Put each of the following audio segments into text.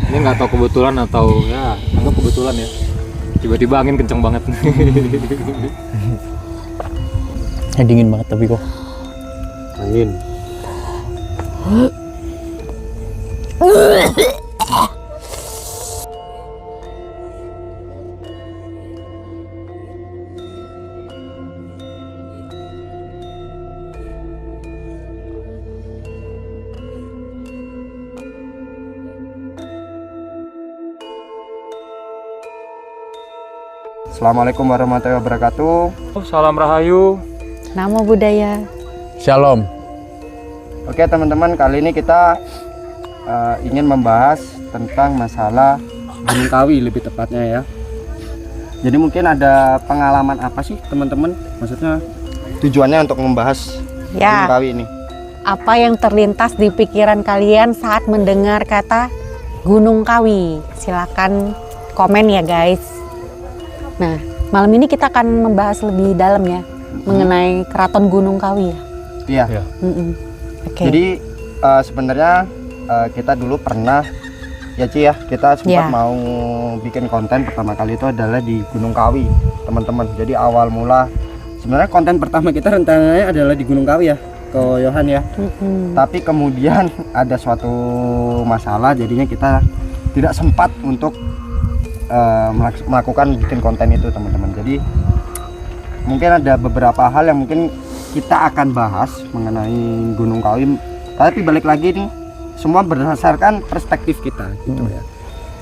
Ini nggak tahu kebetulan atau ya anggap kebetulan ya. Tiba-tiba angin kenceng banget. Dingin banget tapi kok. Angin. Assalamualaikum warahmatullahi wabarakatuh. Salam Rahayu. Namo Buddhaya. Shalom. Oke teman-teman, kali ini kita ingin membahas tentang masalah Gunung Kawi lebih tepatnya ya. Jadi mungkin ada pengalaman apa sih teman-teman? Maksudnya tujuannya untuk membahas Gunung Ya, Kawi ini. apa yang terlintas di pikiran kalian saat mendengar kata Gunung Kawi? Silakan komen ya guys. Nah, malam ini kita akan membahas lebih dalam ya mengenai Keraton Gunung Kawi ya. Iya. Ya. Oke. Jadi sebenarnya kita dulu pernah ya Ci ya, kita sempat Ya. mau bikin konten pertama kali itu adalah di Gunung Kawi teman-teman. Jadi awal mula sebenarnya konten pertama kita rencananya adalah di Gunung Kawi ya, ke Yohan ya. Tapi kemudian ada suatu masalah, jadinya kita tidak sempat untuk melakukan bikin konten itu teman-teman. Jadi mungkin ada beberapa hal yang mungkin kita akan bahas mengenai Gunung Kawi, tapi balik lagi nih semua berdasarkan perspektif kita gitu ya.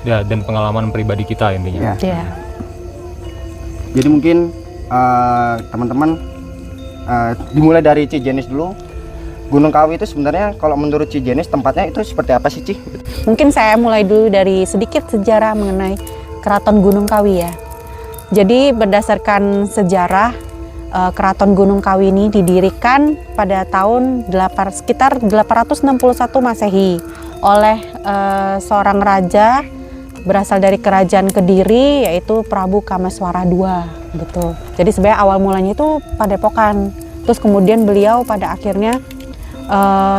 Ya, dan pengalaman pribadi kita intinya. Ya. Ya. Jadi mungkin teman-teman dimulai dari Cijenis dulu. Gunung Kawi itu sebenarnya kalau menurut Cijenis tempatnya itu seperti apa sih Ci? Mungkin saya mulai dulu dari sedikit sejarah mengenai Keraton Gunung Kawi ya. Jadi berdasarkan sejarah Keraton Gunung Kawi ini didirikan pada tahun sekitar 861 Masehi oleh seorang raja berasal dari kerajaan Kediri, yaitu Prabu Kameswara II gitu. Jadi sebenarnya awal mulanya itu Padepokan. Terus kemudian beliau pada akhirnya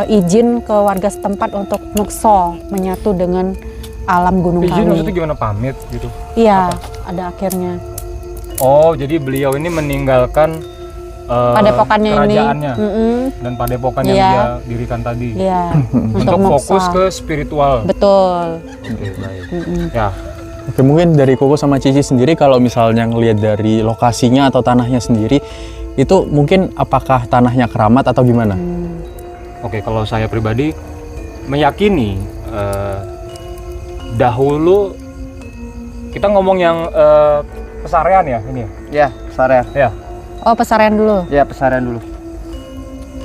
izin ke warga setempat untuk mukso, menyatu dengan alam Gunung Izin Kawi. maksudnya gimana, pamit gitu? Iya, ada akhirnya. Oh, jadi beliau ini meninggalkan Padepokannya ini. kerajaannya dan padepokan yang Iya. dia dirikan tadi Iya, untuk fokus ke spiritual. Betul. Oke, baik. Ya, Oke, mungkin dari Koko sama Cici sendiri kalau misalnya ngelihat dari lokasinya atau tanahnya sendiri, itu mungkin apakah tanahnya keramat atau gimana? oke, kalau saya pribadi meyakini dahulu kita ngomong yang pesarean ya ini. Ya, Pesarian. Ya, Oh, Pesarian dulu. Ya, Pesarian dulu.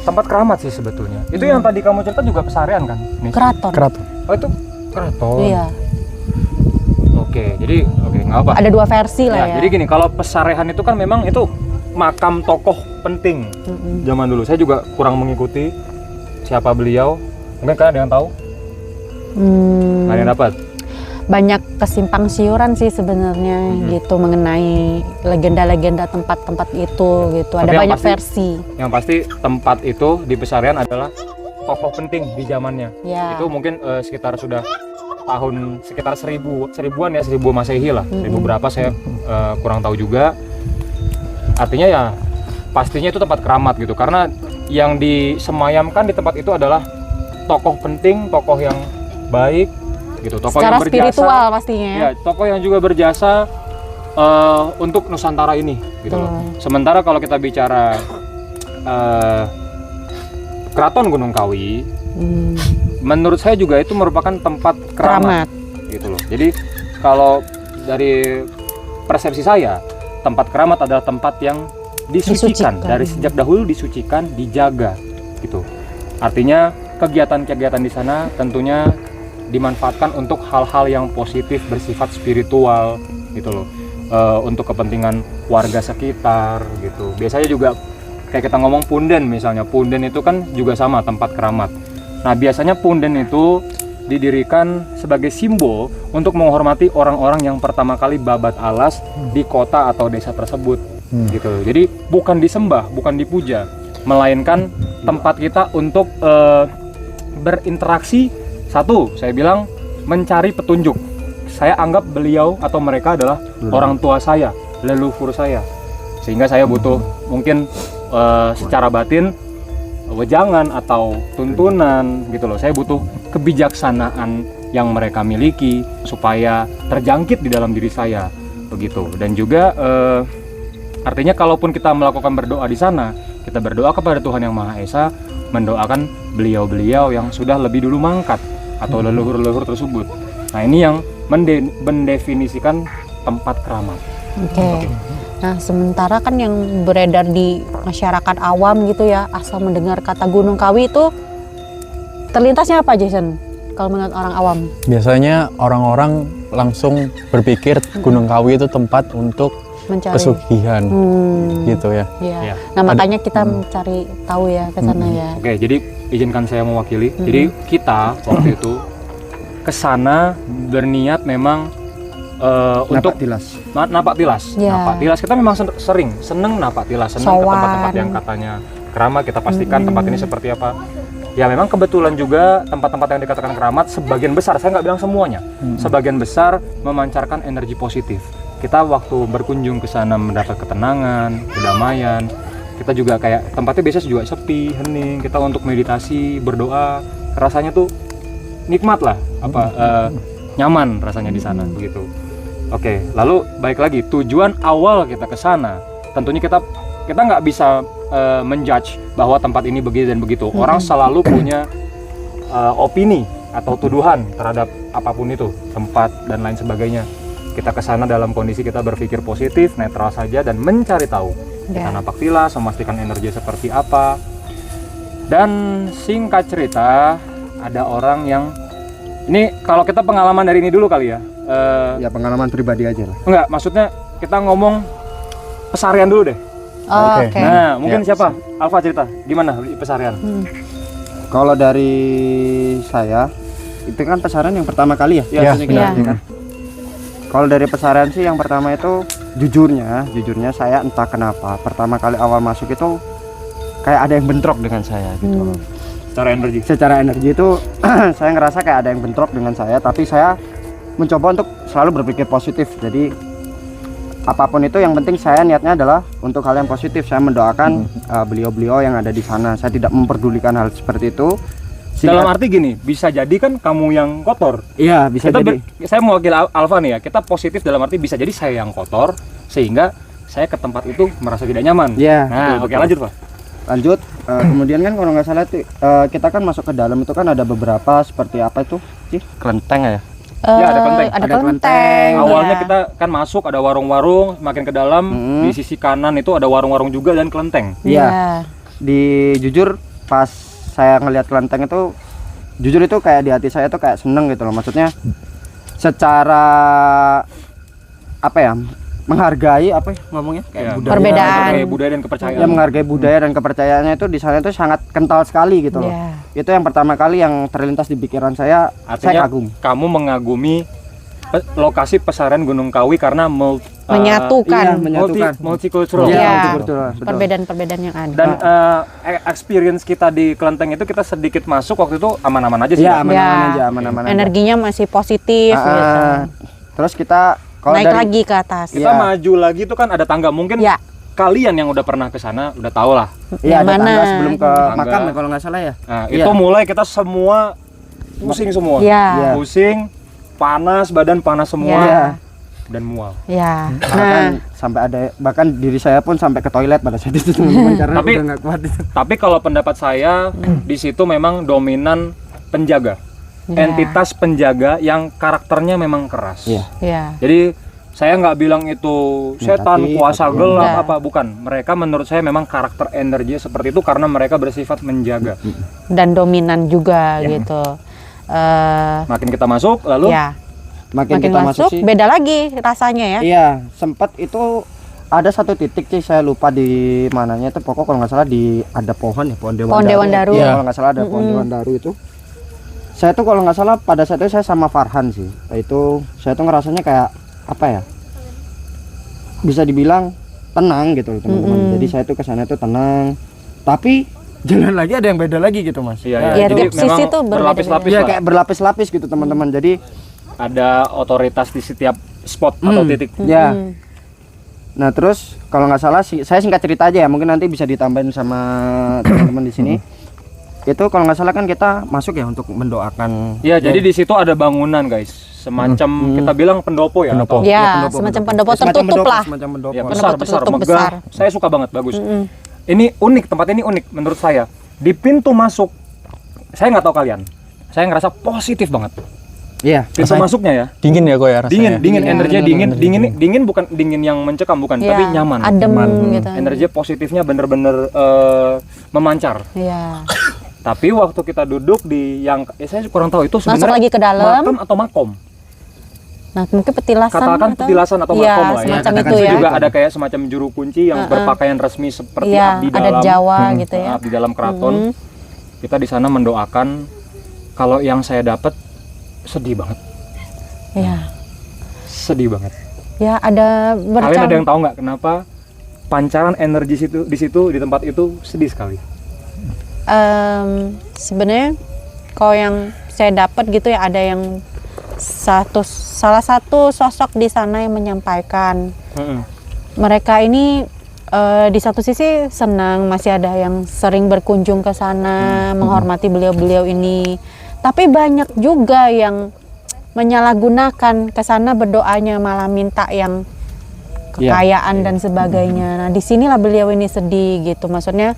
tempat keramat sih sebetulnya. Itu yang tadi kamu cerita juga pesarean kan? Nis? Keraton. Keraton. Oh, itu keraton. Iya. Oke, jadi nggak apa. Ada dua versi lah ya. Jadi gini, kalau pesarean itu kan memang itu makam tokoh penting zaman dulu. Saya juga kurang mengikuti siapa beliau. Mungkin kalian ada yang tahu? Ada yang dapat? Banyak kesimpang siuran sih sebenarnya gitu mengenai legenda-legenda tempat-tempat itu gitu. Tapi Ada yang banyak pasti- versi. Yang pasti tempat itu di pesarean adalah tokoh penting di zamannya. Ya. Itu mungkin sekitar sudah tahun sekitar seribuan ya, 1000 Masehi lah. 1000 berapa saya kurang tahu juga. Artinya ya pastinya itu tempat keramat gitu, karena yang disemayamkan di tempat itu adalah tokoh penting, tokoh yang baik gitu, tokoh Secara yang berjasa. spiritual pastinya ya. Ya, tokoh yang juga berjasa untuk Nusantara ini gitu loh. Betul. Sementara kalau kita bicara Keraton Gunung Kawi, menurut saya juga itu merupakan tempat keramat, Keramat. gitu loh. Jadi kalau dari persepsi saya, tempat keramat adalah tempat yang disucikan. Disucikan. Dari sejak dahulu disucikan, dijaga gitu. Artinya kegiatan-kegiatan di sana tentunya dimanfaatkan untuk hal-hal yang positif, bersifat spiritual gitu loh. Untuk kepentingan warga sekitar gitu. Biasanya juga kayak kita ngomong punden misalnya, punden itu kan juga sama tempat keramat. Nah, biasanya punden itu didirikan sebagai simbol untuk menghormati orang-orang yang pertama kali babat alas di kota atau desa tersebut gitu. Jadi bukan disembah, bukan dipuja, melainkan tempat kita untuk berinteraksi. Satu, saya bilang mencari petunjuk. Saya anggap beliau atau mereka adalah orang tua saya, leluhur saya, sehingga saya butuh mungkin secara batin wejangan atau tuntunan gitu loh. Saya butuh kebijaksanaan yang mereka miliki supaya terjangkit di dalam diri saya begitu. Dan juga artinya kalaupun kita melakukan berdoa di sana, kita berdoa kepada Tuhan Yang Maha Esa, mendoakan beliau-beliau yang sudah lebih dulu mangkat atau leluhur-leluhur tersebut. Nah, ini yang mendefinisikan tempat keramat. Oke. Nah, sementara kan yang beredar di masyarakat awam gitu ya, asal mendengar kata Gunung Kawi itu terlintasnya apa, Jason? Kalau menurut orang awam? Biasanya orang-orang langsung berpikir Gunung Kawi itu tempat untuk Mencari pesugihan gitu ya. Iya. Ya. Nah, makanya kita mencari tahu ya ke sana ya. Oke, jadi izinkan saya mewakili. Jadi kita waktu itu ke sana berniat memang untuk tilas. napak tilas. Ya. Napak tilas kita memang seneng napak tilas, seneng ke Sowan. tempat-tempat yang katanya keramat, kita pastikan tempat ini seperti apa. Ya memang kebetulan juga tempat-tempat yang dikatakan keramat sebagian besar, saya nggak bilang semuanya, sebagian besar memancarkan energi positif. Kita waktu berkunjung ke sana mendapat ketenangan, kedamaian. Kita juga kayak tempatnya biasanya juga sepi, hening. Kita untuk meditasi, berdoa, rasanya tuh nikmat lah, nyaman rasanya di sana begitu. Oke, lalu baik lagi tujuan awal kita ke sana. Tentunya kita nggak bisa menjudge bahwa tempat ini begini dan begitu. Orang selalu punya opini atau tuduhan terhadap apapun itu, tempat dan lain sebagainya. Kita ke sana dalam kondisi kita berpikir positif, netral saja dan mencari tahu. Kita napak tilas, memastikan energi seperti apa. Dan singkat cerita, ada orang yang ini kalau kita pengalaman dari ini dulu kali ya. Ya pengalaman pribadi aja lah. Enggak, maksudnya kita ngomong pesarian dulu deh. Oh, Oke. Oke. Nah, mungkin siapa? Alfa cerita, gimana di pesarian? Kalau dari saya, itu kan pesarian yang pertama kali ya? Ya. Maksudnya Ya. kan? Kalau dari pesarian sih yang pertama itu jujurnya saya entah kenapa pertama kali awal masuk itu kayak ada yang bentrok dengan saya gitu. Secara energi. Secara energi itu saya ngerasa kayak ada yang bentrok dengan saya, tapi saya mencoba untuk selalu berpikir positif. Jadi apapun itu yang penting saya niatnya adalah untuk hal yang positif. Saya mendoakan beliau-beliau yang ada di sana. Saya tidak memperdulikan hal seperti itu. Dalam arti gini, bisa jadi kan kamu yang kotor. Iya, bisa jadi. Saya mewakili Alfa nih ya, kita positif dalam arti bisa jadi saya yang kotor sehingga saya ke tempat itu merasa tidak nyaman. Iya, Nah, betul, oke betul. lanjut Pak. Lanjut, kemudian kan kalau nggak salah itu kita kan masuk ke dalam itu kan ada beberapa seperti apa itu sih, kelenteng ya. Ya, ada kelenteng. Ada Ada kelenteng. kelenteng. Awalnya ya. kita kan masuk ada warung-warung, makin ke dalam di sisi kanan itu ada warung-warung juga dan kelenteng. Iya. Jujur pas saya ngelihat kelenteng itu, jujur itu kayak di hati saya tuh kayak seneng gitu loh. Maksudnya secara apa ya, menghargai apa ya ngomongnya kayak Ya, budaya. Perbedaan. Menghargai budaya dan kepercayaan. Ya, menghargai budaya dan kepercayaannya itu di sana itu sangat kental sekali gitu loh. Iya. Itu yang pertama kali yang terlintas di pikiran saya Artinya kagum. kamu mengagumi lokasi pesarian Gunung Kawi karena Menyatukan. Iya, menyatukan. multicultural. Iya. betul. Perbedaan-perbedaan yang ada. Dan experience kita di kelenteng itu kita sedikit masuk waktu itu aman-aman aja sih. Iya, ya? aman-aman Ya. aja, aman-aman aja. Energinya masih positif gitu. Terus kita kalau Naik dari lagi ke atas. Kita Iya. maju lagi itu kan ada tangga. Mungkin Ya. kalian yang udah pernah ke sana udah tahu lah. iya, Yang ada tangga mana? sebelum ke Tangga. makam ya kalau nggak salah ya. Nah, Iya. itu mulai kita semua pusing semua. Iya. Iya. Pusing, panas, badan panas semua Iya. dan mual. Ya. Bahkan sampai ada, bahkan diri saya pun sampai ke toilet pada saat itu teman-teman karena Tapi- udah nggak kuat itu. Tapi kalau pendapat saya di situ memang dominan penjaga. Iya. Entitas penjaga yang karakternya memang keras. Iya. Ya. Jadi saya nggak bilang itu setan, Negatif, kuasa atau gelap enggak. apa, bukan. Mereka menurut saya memang karakter energi seperti itu karena mereka bersifat menjaga. Dan dominan juga gitu. Makin kita masuk, lalu Ya. Makin Makin kita masuk sih. beda lagi rasanya ya. Iya, sempat itu ada satu titik sih saya lupa di mananya itu, pokok kalau nggak salah di ada pohon ya, pohon Dewan Pohon Dewan Daru. Iya, Iya. kalau nggak salah ada pohon Dewan Daru itu. Saya tuh kalau nggak salah pada saat itu saya sama Farhan sih. Itu saya tuh ngerasanya kayak apa ya? Bisa dibilang tenang gitu loh teman-teman. Jadi saya tuh kesana tuh tenang. Tapi jalan lagi ada yang beda lagi gitu mas. Iya, Nah, iya. Ya, Jadi tiap sisi memang tuh berbeda-beda. berlapis-lapis Iya lah. kayak berlapis-lapis gitu teman-teman. Jadi Ada otoritas di setiap spot atau titik. ya. Nah terus kalau nggak salah saya singkat cerita aja ya, mungkin nanti bisa ditambahin sama teman-teman di sini. Itu kalau nggak salah kan kita masuk ya untuk mendoakan. Iya, jadi di situ ada bangunan guys, semacam kita bilang pendopo ya. Pendopo. atau- Ya, semacam pendopo tertutup lah. Semacam pendopo. Ya, Pendopo besar, besar, tertutup megah. besar. Saya suka banget, bagus. Ini unik, tempat ini unik menurut saya. Di pintu masuk, saya nggak tahu kalian, saya ngerasa positif banget. Iya. Pintu Rasanya masuknya ya, Dingin ya kok ya rasanya. dingin, Iya, energinya bener-bener dingin bukan dingin yang mencekam, bukan, Ya, tapi nyaman. adem Nyaman. gitu. Energi positifnya bener-bener memancar. Iya. Tapi waktu kita duduk di yang, saya kurang tahu itu Masuk sebenarnya lagi ke dalam. makam atau makom. Nah, mungkin petilasan Katakan petilasan atau Iya, makom lah ya. semacam Katakan itu Itu ya. juga ada kayak semacam juru kunci yang berpakaian resmi seperti Iya, abdi adat dalam. Jawa gitu ya. Abdi dalam keraton. Kita di sana mendoakan. Kalau yang saya dapat sedih banget, Iya. sedih banget. Ya, ada Kalian ada yang tahu nggak kenapa pancaran energi di situ di tempat itu sedih sekali? Sebenarnya kalau yang saya dapat gitu ya, ada yang salah satu sosok di sana yang menyampaikan mereka ini di satu sisi senang masih ada yang sering berkunjung ke sana menghormati beliau-beliau ini, tapi banyak juga yang menyalahgunakan ke sana berdoanya malah minta yang kekayaan dan sebagainya. Nah, disinilah beliau ini sedih gitu, maksudnya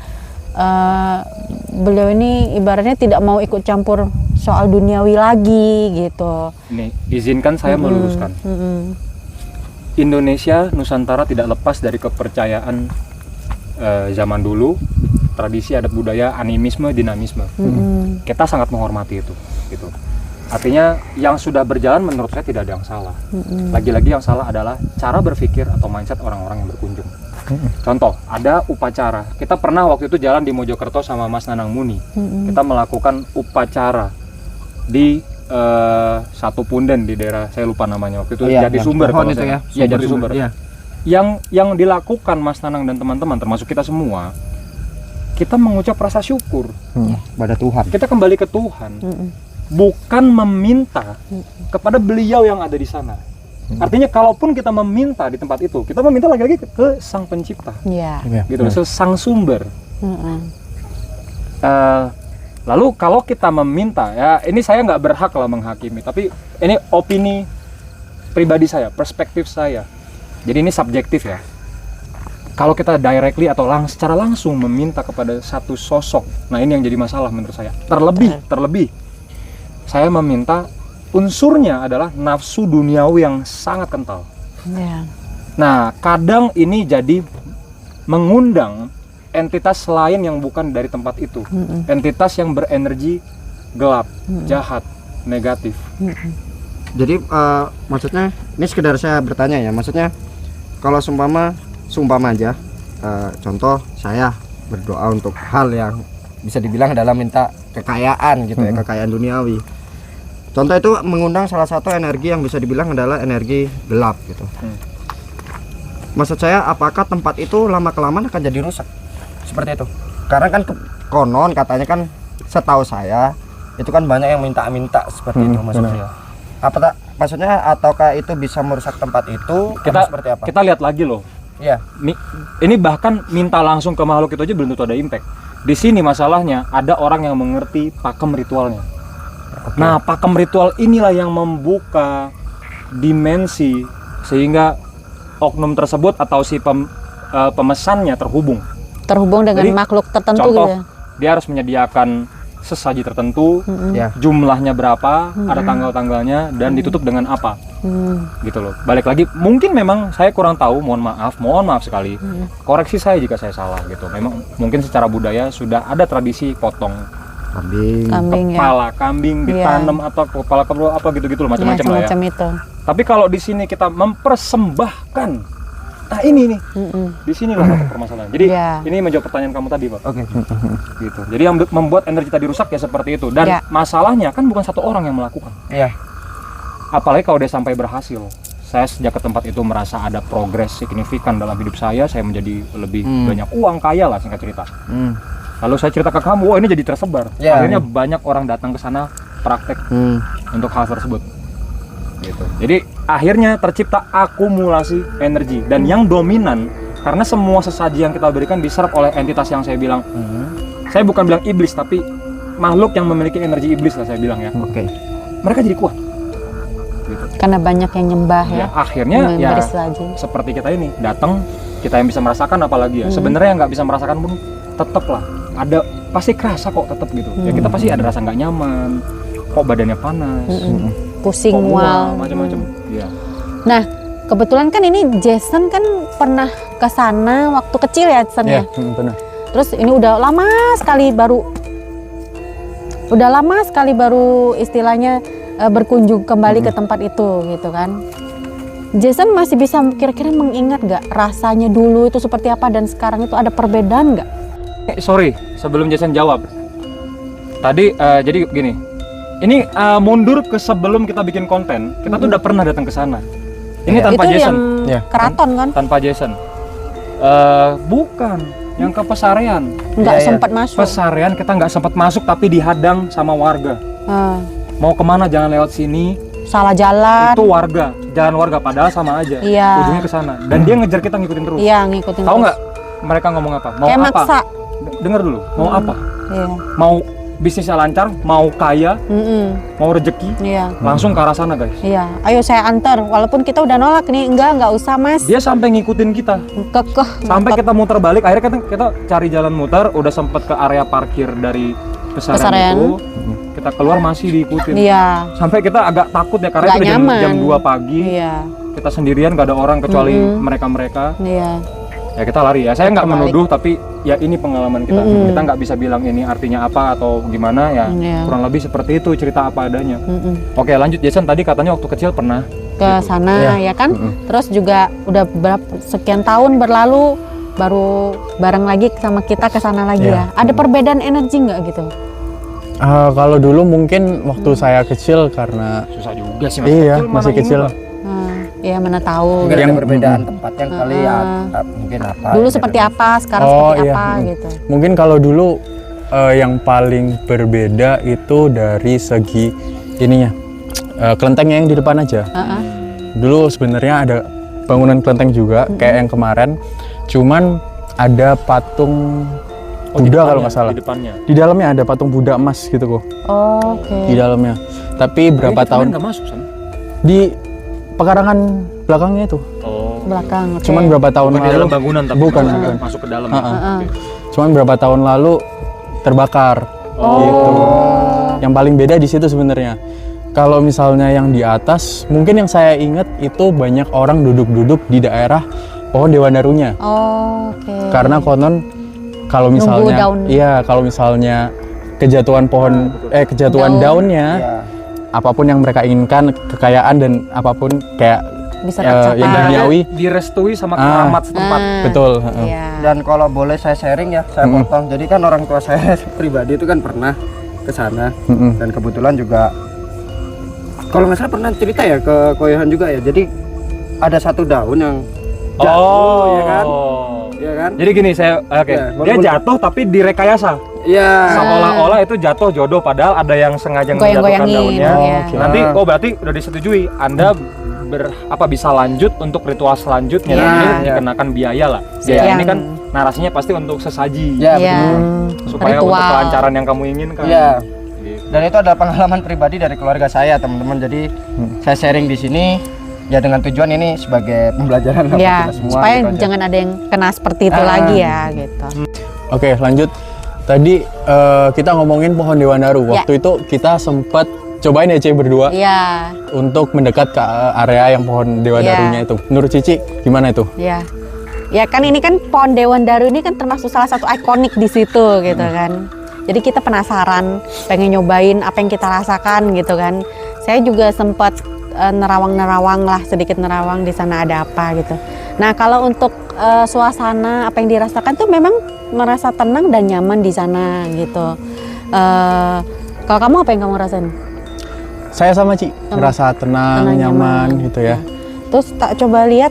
beliau ini ibaratnya tidak mau ikut campur soal duniawi lagi gitu. Nih, izinkan saya meluruskan. Indonesia, Nusantara tidak lepas dari kepercayaan zaman dulu, tradisi, adat budaya, animisme, dinamisme. Kita sangat menghormati itu, gitu. Artinya yang sudah berjalan menurut saya tidak ada yang salah. Lagi-lagi yang salah adalah cara berpikir atau mindset orang-orang yang berkunjung. Contoh, ada upacara. Kita pernah waktu itu jalan di Mojokerto sama Mas Nanang Muni. Kita melakukan upacara di satu punden di daerah, saya lupa namanya waktu itu, Iya, Jati yang Sumber pohon kalau itu saya. ya, Iya, Jati Sumber. Iya. Yang dilakukan Mas Nanang dan teman-teman termasuk kita semua, kita mengucap rasa syukur. Pada Tuhan. Kita kembali ke Tuhan. Bukan meminta kepada beliau yang ada di sana. Artinya kalaupun kita meminta di tempat itu, kita meminta lagi-lagi ke Sang Pencipta. Iya. Gitu, Sang Sumber. Lalu kalau kita meminta, ya ini saya nggak berhak lah menghakimi, tapi ini opini pribadi saya, perspektif saya. Jadi ini subjektif ya. Kalau kita directly atau secara langsung meminta kepada satu sosok, nah ini yang jadi masalah menurut saya. Terlebih, saya meminta unsurnya adalah nafsu duniawi yang sangat kental. Iya. Nah, kadang ini jadi mengundang entitas lain yang bukan dari tempat itu. Entitas yang berenergi gelap, jahat, negatif. Jadi maksudnya ini sekedar saya bertanya ya, maksudnya kalau seumpama aja, contoh saya berdoa untuk hal yang bisa dibilang adalah minta kekayaan gitu ya, kekayaan duniawi. Contoh itu mengundang salah satu energi yang bisa dibilang adalah energi gelap gitu. Maksud saya, apakah tempat itu lama kelamaan akan jadi rusak? Seperti itu. Karena kan konon katanya kan, setahu saya itu kan banyak yang minta-minta seperti itu maksudnya. Maksudnya ataukah itu bisa merusak tempat itu? Seperti apa? Kita lihat lagi loh. Iya. Ini bahkan minta langsung ke makhluk itu aja belum tentu ada impact. Di sini masalahnya ada orang yang mengerti pakem ritualnya. Nah, pakem ritual inilah yang membuka dimensi sehingga oknum tersebut atau si pemesannya terhubung Terhubung dengan Jadi, makhluk tertentu contoh, gitu ya. dia harus menyediakan sesaji tertentu, Ya. jumlahnya berapa, ada tanggal-tanggalnya, dan ditutup dengan apa, gitu loh. Balik lagi, mungkin memang saya kurang tahu, mohon maaf sekali, koreksi saya jika saya salah gitu. Memang mungkin secara budaya sudah ada tradisi potong Kambing. Ya. kepala kambing ditanam atau kepala kerbau apa gitu-gitu loh, macam-macam lah ya. Semacam itu. Tapi kalau di sini kita mempersembahkan, nah ini nih, di sinilah satu permasalahan. Jadi ini menjawab pertanyaan kamu tadi, Pak. Oke. Gitu. Jadi yang membuat energi tadi rusak ya seperti itu. Dan masalahnya kan bukan satu orang yang melakukan. Iya. Apalagi kalau dia sampai berhasil. Saya sejak ke tempat itu merasa ada progres signifikan dalam hidup saya menjadi lebih banyak uang, kaya lah singkat cerita. Lalu saya cerita ke kamu, wah ini jadi tersebar. Ya. Akhirnya banyak orang datang ke sana praktek untuk hal tersebut. Gitu. Jadi akhirnya tercipta akumulasi energi dan yang dominan karena semua sesaji yang kita berikan diserap oleh entitas yang saya bilang. Saya bukan bilang iblis tapi makhluk yang memiliki energi iblis lah saya bilang ya. Oke. Mereka jadi kuat. Gitu. Karena banyak yang nyembah ya. Akhirnya ya memberi sesaji. seperti kita ini datang, kita yang bisa merasakan apalagi ya. Sebenarnya yang nggak bisa merasakan pun tetep lah ada, pasti kerasa kok tetep gitu. Ya kita pasti ada rasa nggak nyaman, kok badannya panas, Pusing, kok mual. macam-macam. Ya. Nah, kebetulan kan ini Jason kan pernah ke sana waktu kecil ya, Jason ya. Benar. Terus ini udah lama sekali baru istilahnya berkunjung kembali ke tempat itu gitu kan. Jason masih bisa kira-kira mengingat gak rasanya dulu itu seperti apa dan sekarang itu ada perbedaan gak? Sorry, sebelum Jason jawab. Tadi jadi gini. Ini mundur ke sebelum kita bikin konten, kita tuh udah pernah datang ke sana. Ini tanpa itu Jason. yang keraton kan? Tanpa Jason. Bukan, yang ke Pesarean. Nggak Iya, sempat masuk. Pesarean kita nggak sempat masuk tapi dihadang sama warga. Mau kemana jangan lewat sini. Salah jalan. Itu warga, jalan warga padahal sama aja. Iya. Ujungnya ke sana. Dan dia ngejar kita ngikutin terus. Iya, ngikutin Tahu terus. nggak mereka ngomong apa? Mau Kayak apa? maksa. Dengar dulu. Mau apa? Iya. Mau bisnisnya lancar, mau kaya, mau rezeki, Iya. langsung ke arah sana guys. Iya. Ayo saya antar. Walaupun kita udah nolak nih, nggak usah Mas. Dia sampai ngikutin kita. Kekeh. Sampai kita muter balik, akhirnya kita cari jalan muter, udah sempet ke area parkir dari Pesarean Pesarean. itu. Kita keluar masih diikutin. Iya. Sampai kita agak takut ya karena Nggak itu udah nyaman. jam 2 pagi. Iya. Kita sendirian, gak ada orang kecuali mereka-mereka. Iya. Ya kita lari ya. Saya nggak Terbalik. menuduh tapi ya ini pengalaman kita. Kita nggak bisa bilang ini artinya apa atau gimana ya. Iya. Kurang lebih seperti itu, cerita apa adanya. Oke, lanjut Jason. Tadi katanya waktu kecil pernah Ke sana ya kan? Terus juga udah sekian tahun berlalu baru bareng lagi sama kita ke sana lagi ya. Ada perbedaan energi nggak gitu? Kalau dulu mungkin waktu saya kecil karena susah juga sih iya mana masih ini, kecil. Mbak? Ya mana tahu. Mungkin Yang- ada perbedaan tempat yang kali ya mungkin apa. Dulu gitu. seperti apa, sekarang Oh, seperti iya. apa gitu. Mungkin kalau dulu yang paling berbeda itu dari segi ininya kelentengnya yang di depan aja. Dulu sebenarnya ada bangunan kelenteng juga kayak yang kemarin, cuman ada patung Oh, di Buddha depannya, kalau nggak salah. Di depannya. Di dalamnya ada patung Buddha emas gitu kok. Oke. Di dalamnya. Tapi berapa Kita tahun nggak masuk sana. di pekarangan belakangnya itu. Oh. Belakang. Oke. Cuman berapa tahun Bukan di lalu? dalam bangunan tapi Bukan, masuk, bukan. masuk ke dalam. Heeh. Oke. Cuman berapa tahun lalu terbakar. Gitu. Yang paling beda di situ sebenarnya. Kalau misalnya yang di atas, mungkin yang saya ingat itu banyak orang duduk-duduk di daerah pohon Dewan Darunya. Oke. Karena konon kalau Nunggu misalnya daun. iya, kalau misalnya kejatuhan pohon kejatuhan Daun. daunnya, Ya. apapun yang mereka inginkan, kekayaan dan apapun kayak Bisa yang tercapai. duniawi, Direstui sama keramat setempat. betul. Iya. Dan kalau boleh saya sharing ya, saya potong. Jadi kan orang tua saya pribadi itu kan pernah ke sana dan kebetulan juga kalau nggak salah pernah cerita ya ke Koyohan juga ya. Jadi ada satu daun yang jatuh, ya kan? Iya kan? Jadi gini saya oke. Ya, Dia boleh. jatuh tapi direkayasa. Iya. Seolah-olah itu jatuh jodoh padahal ada yang sengaja menjatuhkan Goyang-goyangin, daunnya. iya. Oke. Nanti berarti udah disetujui Anda bisa lanjut untuk ritual selanjutnya Iya. Jadi dikenakan biaya lah. Biaya Yang- ini kan narasinya pasti untuk sesaji. Ya, Iya. betul. Supaya Ritual. untuk kelancaran yang kamu inginkan. Iya. Gitu. Dan itu adalah pengalaman pribadi dari keluarga saya, teman-teman. Jadi saya sharing di sini ya dengan tujuan ini sebagai pembelajaran lah buat Ya, kita semua. supaya gitu aja. jangan ada yang kena seperti itu lagi ya gitu. Oke, lanjut. Tadi kita ngomongin pohon Dewan Daru. Ya. Waktu itu kita sempat cobain ya, Ci, berdua Iya, untuk mendekat ke area yang pohon Dewan Ya. Darunya itu. Menurut Cici gimana itu? iya. Ya kan ini kan pohon Dewan Daru ini kan termasuk salah satu ikonik di situ gitu kan. Jadi kita penasaran, pengen nyobain apa yang kita rasakan gitu kan. Saya juga sempat nerawang-nerawang lah, sedikit nerawang di sana ada apa gitu. Nah kalau untuk suasana apa yang dirasakan tuh memang merasa tenang dan nyaman di sana gitu. Kalau kamu apa yang kamu rasain? Saya sama Ci, ngerasa tenang, Tenang, nyaman nyaman. gitu ya. Terus tak coba lihat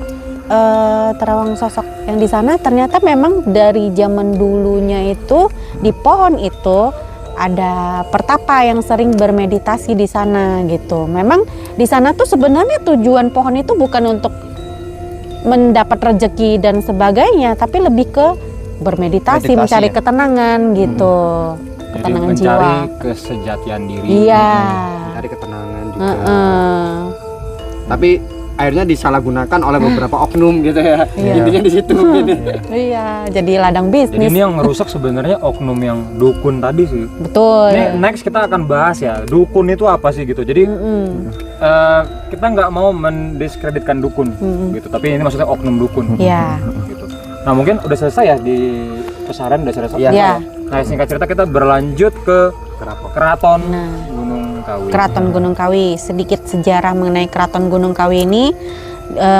terawang sosok yang di sana ternyata memang dari zaman dulunya itu di pohon itu ada pertapa yang sering bermeditasi di sana gitu. Memang di sana tuh sebenarnya tujuan pohon itu bukan untuk mendapat rezeki dan sebagainya, tapi lebih ke bermeditasi, Meditasi, mencari ya? ketenangan gitu, Jadi ketenangan mencari jiwa. kesejatian diri. Iya. Cari ketenangan juga. Heeh. Tapi akhirnya disalahgunakan oleh beberapa oknum gitu ya. Iya. Intinya di situ gitu. Iya, jadi ladang Jadi bisnis. ini yang ngerusak sebenarnya oknum yang dukun tadi sih. Betul. Ini next kita akan bahas ya, dukun itu apa sih gitu. Jadi kita nggak mau mendiskreditkan dukun gitu, tapi ini maksudnya oknum dukun. Iya. Gitu. Nah mungkin udah selesai ya di pesaran udah selesai. Iya. Iya. Nah singkat cerita kita berlanjut ke keraton Nah. Gunung Kawi. Keraton Gunung Kawi. Sedikit sejarah mengenai Keraton Gunung Kawi ini,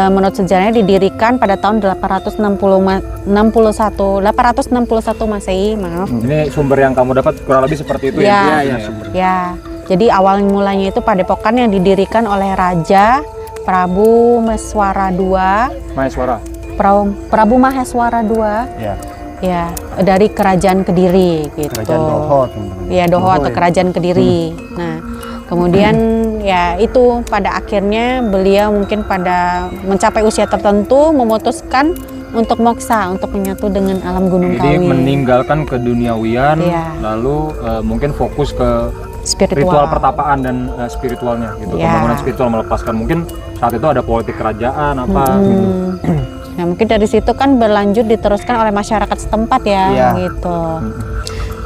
menurut sejarahnya didirikan pada tahun 861 Masehi, maaf. Ini sumber yang kamu dapat kurang lebih seperti itu Iya. ya. Iya, Ya, jadi awal mulanya itu padepokan yang didirikan oleh Raja Prabu Maheswara II, Maheswara. Prabu Maheswara II, Iya. ya, dari Kerajaan Kediri gitu. Kerajaan Doho, teman-teman. Ya, Doho atau ya. Kerajaan Kediri. Nah, kemudian ya itu pada akhirnya beliau mungkin pada mencapai usia tertentu memutuskan untuk moksa, untuk menyatu dengan alam Gunung Jadi Kawi. meninggalkan keduniawian, Iya. lalu mungkin fokus ke Spiritual. ritual pertapaan dan spiritualnya gitu. Iya. Pembangunan spiritual, melepaskan mungkin saat itu ada politik kerajaan apa gitu. Nah, mungkin dari situ kan berlanjut diteruskan oleh masyarakat setempat ya, Iya. gitu.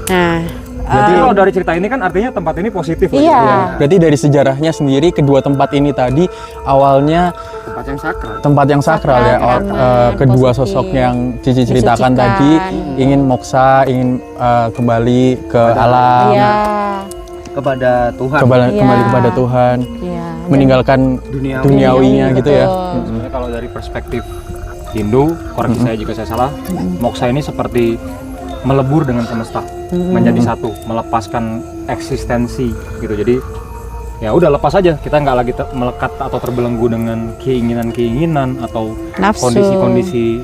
Nah, Jadi kalau dari cerita ini kan artinya tempat ini positif. lah, iya. gitu ya. Berarti dari sejarahnya sendiri kedua tempat ini tadi awalnya Tempat yang sakral. tempat yang sakral ya. Sakral, Kedua positif. sosok yang Cici ceritakan Disucikan. tadi ingin moksa, ingin kembali ke alam, Iya, Kepada Tuhan. kembali Iya. kepada Tuhan, iya. meninggalkan Duniawi. duniawinya gitu ya. Betul. Sebenarnya kalau dari perspektif Hindu, koreksi saya jika saya salah, moksa ini seperti melebur dengan semesta, menjadi satu, melepaskan eksistensi gitu. Jadi ya udah lepas aja, kita nggak lagi melekat atau terbelenggu dengan keinginan-keinginan atau Nafsu. kondisi-kondisi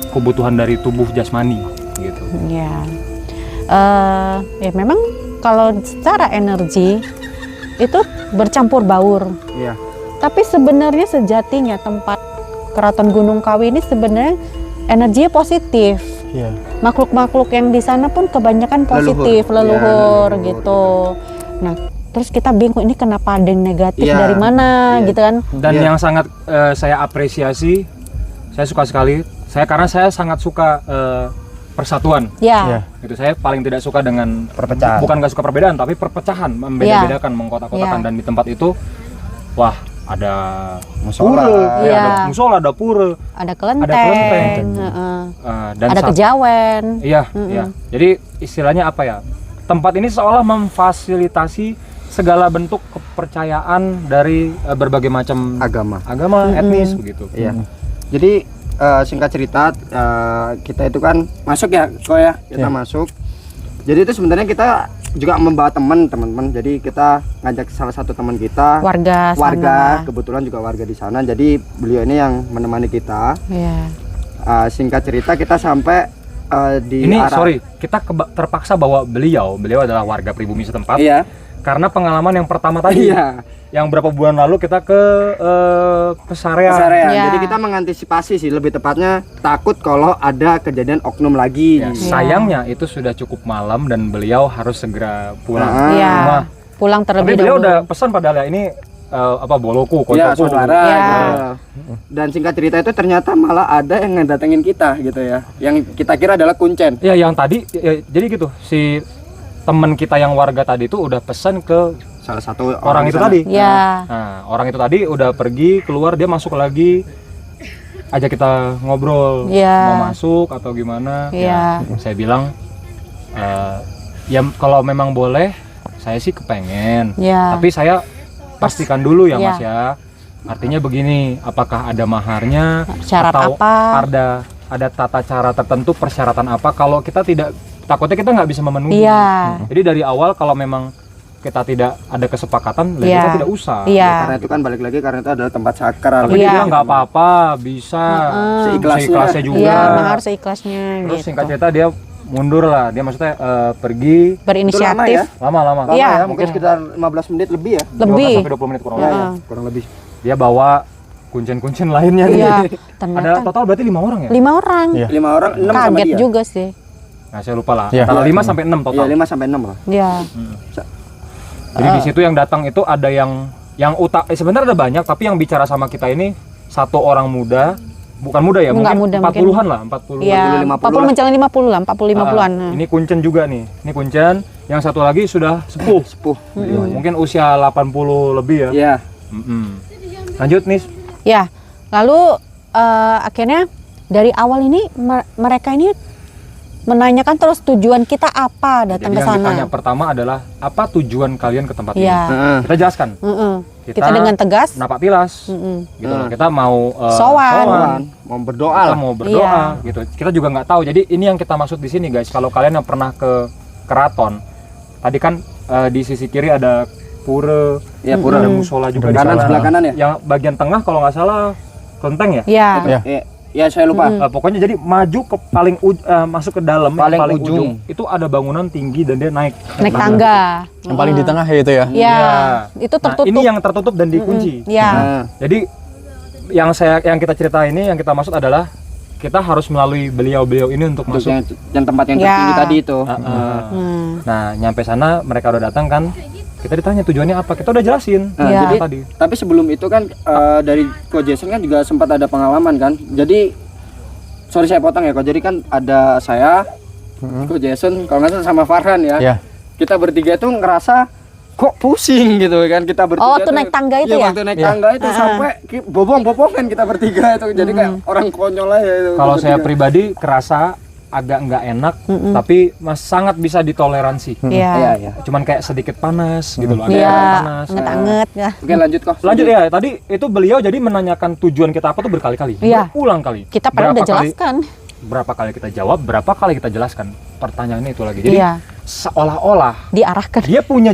kebutuhan dari tubuh jasmani gitu. Ya, ya memang kalau secara energi itu bercampur baur. Iya. Tapi sebenarnya sejatinya tempat Keraton Gunung Kawi ini sebenarnya energinya positif. Iya. Makhluk-makhluk yang di sana pun kebanyakan positif, leluhur, Ya, leluhur, gitu. Nah, terus kita bingung ini kenapa ada yang negatif Iya. dari mana, Iya. gitu kan? Dan Iya. yang sangat saya apresiasi, saya suka sekali, karena saya sangat suka persatuan. Ya, Iya. Gitu, saya paling tidak suka dengan Perpecahan. bukan nggak suka perbedaan, tapi perpecahan, membeda-bedakan, mengkotak-kotakan. Iya. Dan di tempat itu, wah ada Musola. pura, Iya. ada musola, ada pura, ada kelenteng, kelenteng. heeh. dan ada kejawen. Iya, iya. Jadi istilahnya apa ya? Tempat ini seolah memfasilitasi segala bentuk kepercayaan dari berbagai macam Agama. etnis begitu. Iya. Jadi singkat cerita kita itu kan masuk ya, kita masuk. Jadi itu sebenarnya kita juga membawa teman-teman. Jadi kita ngajak salah satu teman kita, Warga sana. kebetulan juga warga di sana. Jadi beliau ini yang menemani kita. Iya. Singkat cerita kita sampai di Ini arah. sorry, kita terpaksa bawa beliau adalah warga pribumi setempat. Iya. Karena pengalaman yang pertama tadi, Iya. yang berapa bulan lalu kita ke Pesarean. Pesarean. Iya. Jadi kita mengantisipasi sih, lebih tepatnya takut kalau ada kejadian oknum lagi. Ya, sayangnya itu sudah cukup malam dan beliau harus segera pulang Ah. ke Iya. rumah. Pulang Tapi terlebih beliau dahulu. udah pesan padahal ya ini boloku, Ya, koncoku. saudara. Iya. gitu. Dan singkat cerita itu ternyata malah ada yang ngedatengin kita gitu ya. Yang kita kira adalah kuncen. Ya yang tadi, jadi gitu si teman kita yang warga tadi itu udah pesan ke Salah satu orang di itu sana. tadi. Ya. Nah, orang itu tadi udah pergi keluar, dia masuk lagi, ajak kita ngobrol, Iya. mau masuk atau gimana. Iya. Ya, saya bilang ya kalau memang boleh, saya sih kepengen. Ya. Tapi saya pastikan dulu ya Iya. Mas ya. Artinya begini, apakah ada maharnya Syarat atau apa? ada tata cara tertentu, persyaratan apa? Kalau kita tidak, takutnya kita nggak bisa memenuhi. Iya. Jadi dari awal kalau memang kita tidak ada kesepakatan, Iya. kita tidak usah. Iya. Karena itu kan balik lagi karena itu adalah tempat sakral. Tapi dia Iya. bilang nggak apa-apa, bisa seikhlasnya juga. Iya, mahar seikhlasnya Terus gitu. singkat cerita dia mundur lah, dia maksudnya pergi Berinisiatif. Itu lama-lama. Lama Iya. ya, mungkin sekitar 15 menit lebih ya. 15 Lebih. sampai 20 menit kurang Iya, lebih. ya, kurang lebih. Dia bawa kuncen-kuncen lainnya nih. Iya, Ada ternyata total berarti 5 orang ya? 5 orang. Iya. 5 orang, 6 sama Kaget dia. juga sih. Nah, saya lupa lah. Iya. Antara 5 sampai 6 Iya, total. 5 sampai 6 lah. Iya. Jadi di situ yang datang itu ada yang sebenarnya ada banyak, tapi yang bicara sama kita ini satu orang muda, bukan muda ya, Enggak mungkin muda, 40-an lah, 40. Iya, 50 40 menjelang 50 lah, 40-50-an. Nah. Ini kuncen juga nih. Ini kuncen, yang satu lagi sudah sepuh. Sepuh. Mungkin usia 80 lebih ya. Iya. Mm-mm. Lanjut nih. Ya, lalu akhirnya dari awal ini mereka ini menanyakan terus tujuan kita apa datang Jadi ke yang sana. ditanya pertama adalah apa tujuan kalian ke tempat Iya. ini? Kita jelaskan. Kita dengan tegas. Napak tilas. Gitu loh. Kita mau Sowan. Mau berdoa kita lah. mau berdoa gitu. Kita juga nggak tahu. Jadi ini yang kita maksud di sini guys. Kalau kalian yang pernah ke keraton, tadi kan di sisi kiri ada pura, Iya, pura. ada musola juga di Kanan, sana. sebelah kanan ya? Yang bagian tengah kalau nggak salah kelenteng ya. Iya. Iya. Ya, saya lupa. Pokoknya jadi maju ke masuk ke dalam yang Paling paling ujung. ujung itu ada bangunan tinggi dan dia naik Naik tangga. Yang paling di tengah ya itu ya. Iya. Iya. Itu Nah, tertutup. ini yang tertutup dan dikunci. Iya. Nah, Jadi yang kita cerita ini, yang kita maksud adalah kita harus melalui beliau-beliau ini untuk untuk masuk. yang tempat yang Ya. tertinggi tadi itu. Nah, nyampe sana mereka udah datang kan. Kita ditanya tujuannya apa? Kita udah jelasin. Nah, Iya. jadi tadi. tapi sebelum itu kan dari Ko Jason kan juga sempat ada pengalaman kan. Jadi sorry saya potong ya Ko. Jadi kan ada saya, Ko Jason, kalau nggak salah sama Farhan ya. Iya. Kita bertiga itu ngerasa kok pusing gitu kan, kita bertiga. Oh, waktu naik tangga itu iya, ya? waktu naik tangga itu sampai bobong-bobongan kita bertiga itu. Jadi kayak orang konyol aja itu. Kalau saya bertiga. pribadi kerasa agak nggak enak, tapi sangat bisa ditoleransi. Iya. Iya, iya. Cuman kayak sedikit panas gitu loh, ada Iya. air panas. Anget-anget ya. Oke, lanjut kok. Lanjut ya, tadi itu beliau jadi menanyakan tujuan kita apa tuh berkali-kali, Iya. berulang kali. Kita padahal udah Berapa kali- jelaskan. Berapa kali kita jawab, berapa kali kita jelaskan. Pertanyaannya itu lagi. Jadi Iya. seolah-olah Diarahkan. dia punya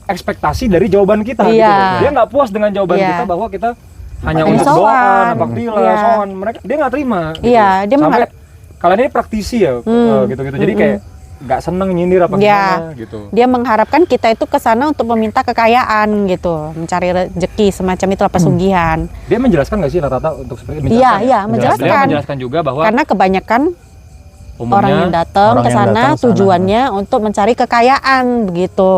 ekspektasi dari jawaban kita gitu. Iya. Dia nggak puas dengan jawaban Iya. kita bahwa kita hanya Hanya untuk sowan. doa, napak tilas, Iya. sowan. Mereka dia nggak terima. Gitu. Iya, dia Sampai mengharap- kalian ini praktisi ya, gitu-gitu. Jadi kayak nggak seneng nyindir apa Iya. gimana gitu. Dia mengharapkan kita itu ke sana untuk meminta kekayaan gitu, mencari rezeki semacam itu pesugihan. Dia menjelaskan nggak sih rata-rata untuk seperti itu? Iya, iya, Beliau menjelaskan. menjelaskan juga bahwa Karena kebanyakan umumnya orang yang datang orang ke yang sana datang ke sana. tujuannya untuk mencari kekayaan begitu.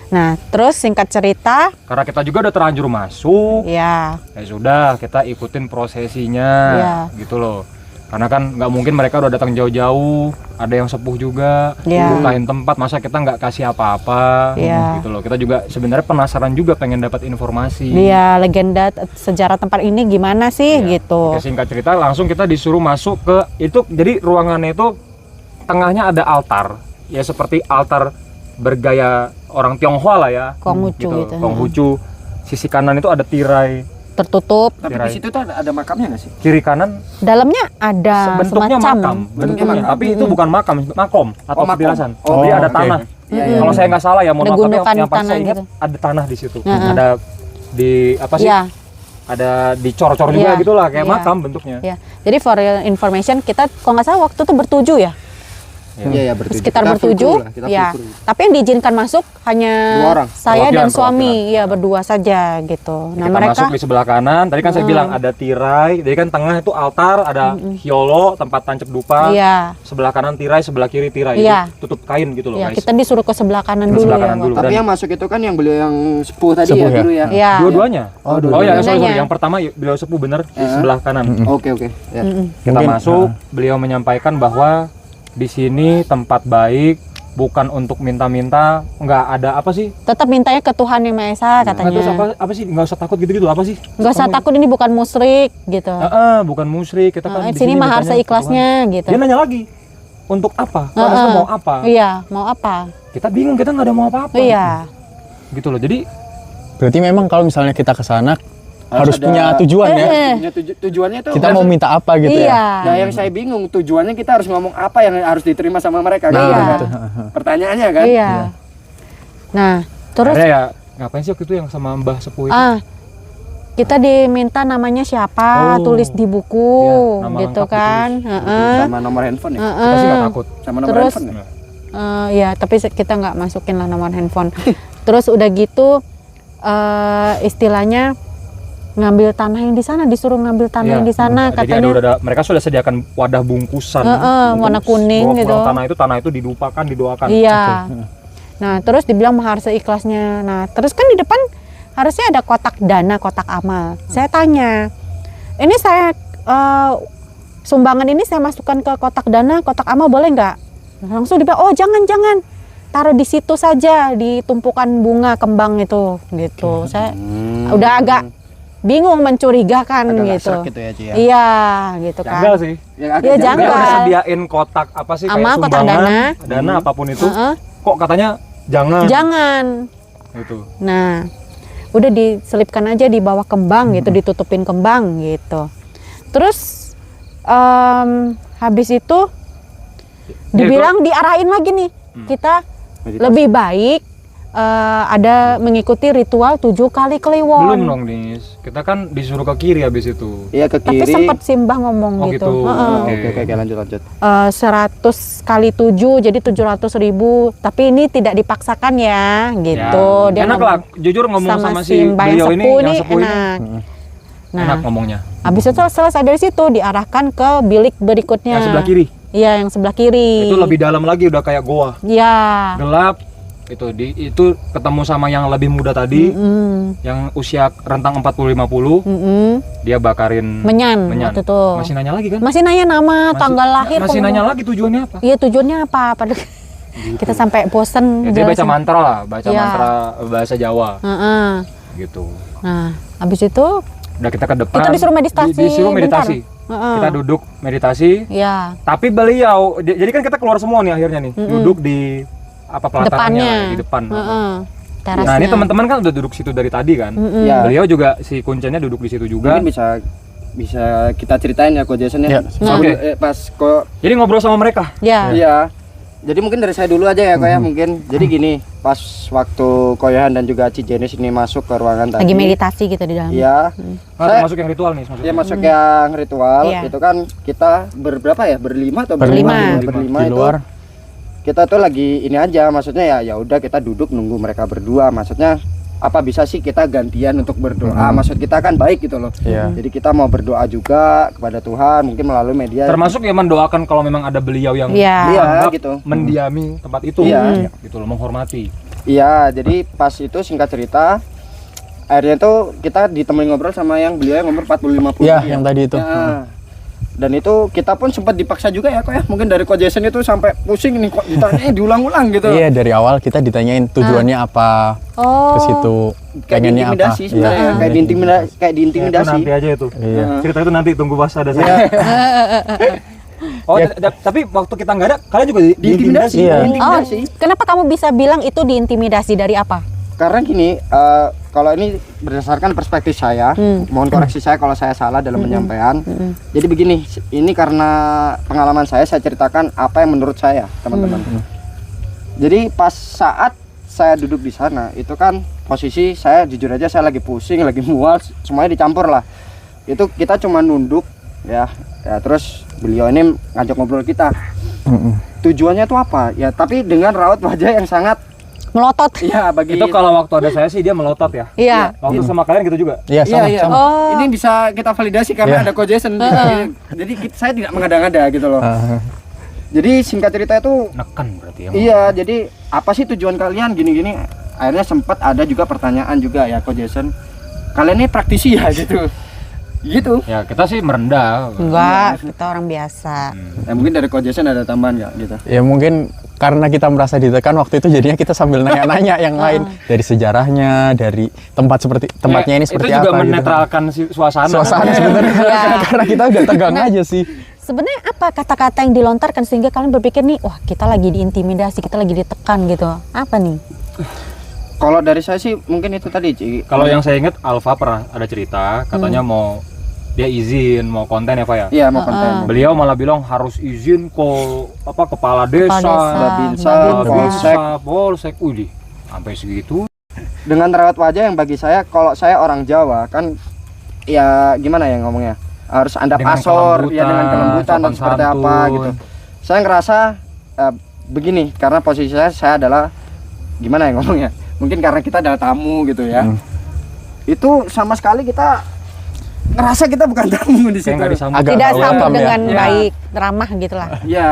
Nah, terus singkat cerita, karena kita juga udah terlanjur masuk, ya, ya sudah kita ikutin prosesinya, Iya. gitu loh. Karena kan nggak mungkin mereka udah datang jauh-jauh, ada yang sepuh juga, Iya. bukain tempat, masa kita nggak kasih apa-apa, Iya. gitu loh. Kita juga sebenarnya penasaran juga, pengen dapat informasi. dia legenda sejarah tempat ini gimana sih Iya. gitu. Oke, singkat cerita, langsung kita disuruh masuk ke itu. Jadi ruangannya itu tengahnya ada altar, ya seperti altar bergaya orang Tionghoa lah ya, Konghucu gitu. Konghucu. Sisi kanan itu ada tirai, Tertutup, Tapi Tirai. di situ tuh ada makamnya nggak sih? kiri kanan dalamnya ada bentuknya semacam makam, bentuknya, makam. tapi itu bukan makam, makom atau Oh, makom. petilasan. Oh, Jadi ada oke. tanah. Iya, iya. Kalau saya nggak salah ya, mohon Ada maaf, tapi gundukan yang pas tanah saya ingat gitu. ada tanah di situ. Heeh. Ada di apa sih? ya. Ada dicor-cor juga Iya. gitulah, kayak Iya. makam bentuknya. Ya, jadi for your information kita kalau nggak salah waktu itu bertujuh ya, Iya, bertujuh. sekitar Kita full bertujuh, crew lah, kita ya. full crew. Tapi yang diizinkan masuk hanya 2 orang. saya dan Perwakilan, suami, ya berdua saja gitu. Nah Kita mereka masuk di sebelah kanan. Tadi kan saya bilang ada tirai. Jadi kan tengah itu altar, ada hiolo tempat tancap dupa. Iya, Sebelah kanan tirai, sebelah kiri tirai. Iya. Jadi tutup kain gitu loh, ya guys. kita disuruh ke sebelah kanan Ke dulu sebelah ya. kanan dulu. Tapi Dan yang masuk itu kan yang beliau yang sepuh tadi Sepuh ya ya? dulu ya. Iya. dua-duanya. Oh, ya, sorry, dua-duanya. Yang pertama beliau sepuh bener di sebelah kanan. Oke, oke. Ya. Kita Mungkin, masuk, beliau menyampaikan bahwa di sini tempat baik, bukan untuk minta-minta, nggak ada apa sih? Tetap mintanya ke Tuhan yang Maha Esa Nggak, terus katanya. apa sih? Nggak usah takut gitu-gitu, apa sih? Nggak usah takut, ini bukan musyrik gitu. Bukan musyrik, kita kan Di di sini mahar mintanya ke seikhlasnya gitu. Tuhan. Dia nanya lagi, untuk apa? Kalau Heeh. mau apa? Iya, mau apa? Kita bingung, kita nggak ada mau apa-apa. Iya. Gitu loh. Jadi Berarti memang kalau misalnya kita ke sana harus ada- punya tujuan ya. Punya tujuannya tuh Kita mau minta apa gitu Iya. ya. Ya yang saya bingung tujuannya kita harus ngomong apa yang harus diterima sama mereka kan? Iya. Gitu kan? Pertanyaannya kan? Iya. Nah, terus Akhirnya ya ngapain sih waktu itu yang sama Mbah Sepuh itu? kita diminta namanya siapa, Oh. tulis di buku, Iya, nama gitu lengkap kan. Heeh. Sama nomor handphone ya. Kita sih nggak takut. Sama nomor Terus handphone ya. Ya, tapi kita nggak masukin lah nomor handphone. Terus udah gitu istilahnya ngambil tanah yang di sana, disuruh ngambil tanah yang di sana, Jadi katanya. mereka sudah sediakan wadah bungkusan. Warna kuning Bawa gitu. pulang tanah itu dilupakan, didoakan. Iya. Nah, terus dibilang mahar seikhlasnya. Nah, terus kan di depan harusnya ada kotak dana, kotak amal. Saya tanya, ini saya sumbangan ini saya masukkan ke kotak dana, kotak amal boleh nggak? Langsung dibilang, oh jangan, taruh di situ saja, di tumpukan bunga kembang itu, gitu. Saya udah agak bingung, mencurigakan Agak gitu. ngesrek gitu ya, Ci ya. Iya, gitu kan. Janggal sih. Iya, Dia janggal. udah sediain kotak apa sih Sama kayak kotak sumbangan, dana apapun itu. Heeh. Kok katanya jangan. Jangan. Gitu. Nah, udah diselipkan aja di bawah kembang gitu, ditutupin kembang gitu. Terus habis itu dibilang diarahin lagi nih, kita Meditasi. lebih baik ada mengikuti ritual 7 kali kliwon. Belum dong, Nis. Kita kan disuruh ke kiri habis itu. Iya, ke Tapi kiri. sempat simbah ngomong Oh, gitu. gitu. Heeh. Oke, lanjut. 100 kali 7 jadi 700.000, tapi ini tidak dipaksakan ya gitu. Ya, enak lah, jujur ngomong sama si Mbak yang beliau ini, sepuh yang nih sepuh ini. enak. Nah, Enak ngomongnya. habis itu selesai dari situ diarahkan ke bilik berikutnya. Yang sebelah kiri. Iya, yang sebelah kiri. Itu lebih dalam lagi, udah kayak goa. Iya. Gelap. Itu ketemu sama yang lebih muda tadi, yang usia rentang 40-50, dia bakarin Menyan waktu itu. Masih nanya lagi kan? Masih nanya nama, tanggal lahir. Masih pengumuman. nanya lagi tujuannya apa? Iya, tujuannya apa? Padahal kita sampai bosen. Ya, dia baca jelasin. mantra lah, baca Iya. mantra bahasa Jawa Heeh. gitu. Nah, habis itu Udah kita ke depan. kita disuruh meditasi. Disuruh meditasi. bentar. Heeh. Kita duduk meditasi. Iya. Tapi beliau, jadi kan kita keluar semua nih akhirnya nih, duduk di apa pelatarannya Depannya. di depan. Heeh. Nah, ini Terasnya. teman-teman kan udah duduk situ dari tadi kan. Iya. Beliau juga si kuncennya duduk di situ juga. Mungkin bisa kita ceritain ya Ko Jason ya. Ya. Oke. Pas kok Jadi ngobrol sama mereka. Ya. iya. Jadi mungkin dari saya dulu aja ya Ko ya mungkin. Jadi gini, pas waktu Ko Yohan dan juga Ci Jenis ini masuk ke ruangan tadi. Lagi meditasi gitu di dalam. Iya. Nah, termasuk yang ritual nih maksudnya. Ya masuk yang ritual Iya. itu kan kita berberapa ya? Berlima atau Berlima. Berlima Di itu. luar. Kita tuh lagi ini aja maksudnya ya udah kita duduk nunggu mereka berdua. Maksudnya apa bisa sih kita gantian untuk berdoa? Maksud kita kan baik gitu loh. Iya. Jadi kita mau berdoa juga kepada Tuhan mungkin melalui media. Termasuk ya mendoakan kalau memang ada beliau yang Iya. Iya anggap gitu. mendiami tempat itu. Iya. Gitu loh, menghormati. Iya, jadi pas itu singkat cerita akhirnya tuh kita ditemani ngobrol sama yang beliau yang umur 40-50. Iya, yang tadi itu. Ya. Dan itu kita pun sempat dipaksa juga ya kok ya. Mungkin dari Ko Jason itu sampai pusing nih kok ditanya diulang-ulang gitu. Iya, dari awal kita ditanyain tujuannya apa Oh. ke situ, Kayak pengennya apa. diintimidasi sebenarnya. Iya. Kayak diintimidasi, kayak Ya, itu diintimidasi. nanti aja itu. Iya. Cerita itu nanti tunggu pas ada saya. Oh, tapi waktu kita nggak ada, kalian juga Diintimidasi. Iya. Oh, Diintimidasi. kenapa kamu bisa bilang itu diintimidasi dari apa? Karena gini, kalau ini berdasarkan perspektif saya, mohon koreksi saya kalau saya salah dalam penyampaian. Jadi begini, ini karena pengalaman saya ceritakan apa yang menurut saya, teman-teman. Jadi pas saat saya duduk di sana, itu kan posisi saya jujur aja saya lagi pusing, lagi mual, semuanya dicampur lah. Itu kita cuma nunduk, ya terus beliau ini ngajak ngobrol kita. Tujuannya tuh apa? Ya tapi dengan raut wajah yang sangat Melotot. iya bagi Itu kalau waktu ada saya sih dia melotot ya. Iya. Waktu sama kalian gitu juga. Iya, sama, iya. sama. Oh. Ini bisa kita validasi karena Iya. ada Ko Jason. Jadi saya tidak mengada-ngada gitu loh. Jadi singkat cerita itu Neken berarti ya. iya, jadi apa sih tujuan kalian gini-gini? Akhirnya sempat ada juga pertanyaan juga ya Ko Jason. Kalian ini praktisi ya gitu. Gitu. Ya kita sih merendah. Enggak, kita orang biasa. Ya mungkin dari Ko Jason ada tambahan nggak gitu? Ya mungkin karena kita merasa ditekan waktu itu jadinya kita sambil nanya-nanya yang lain dari sejarahnya, dari tempatnya ini seperti itu juga apa menetralkan si suasana. Suasana kan? sebenarnya Iya. karena kita udah tegang aja sih. Sebenarnya apa kata-kata yang dilontarkan sehingga kalian berpikir nih, wah kita lagi diintimidasi, kita lagi ditekan gitu. Apa nih? Kalau dari saya sih mungkin itu tadi, Ci. Kalau yang saya ingat Alfa pernah ada cerita katanya mau dia izin mau konten ya Pak ya. Iya, mau konten. Beliau malah bilang harus izin kepala desa, desa, Babinsa, Babinsa, Polsek. Polsek. Wih, sampai segitu. Dengan rawat wajah yang bagi saya, kalau saya orang Jawa kan ya gimana ya ngomongnya, harus andap Dengan asor ya, dengan kelembutan dan sopan seperti apa santun. gitu. Saya ngerasa begini, karena posisi saya adalah gimana ya ngomongnya, mungkin karena kita adalah tamu gitu ya. Itu sama sekali kita ngerasa kita bukan tamu di situ. Kayak nggak disambut. Agak Tidak nggak sambut welcome ya. dengan Ya. baik, ramah gitulah. Iya.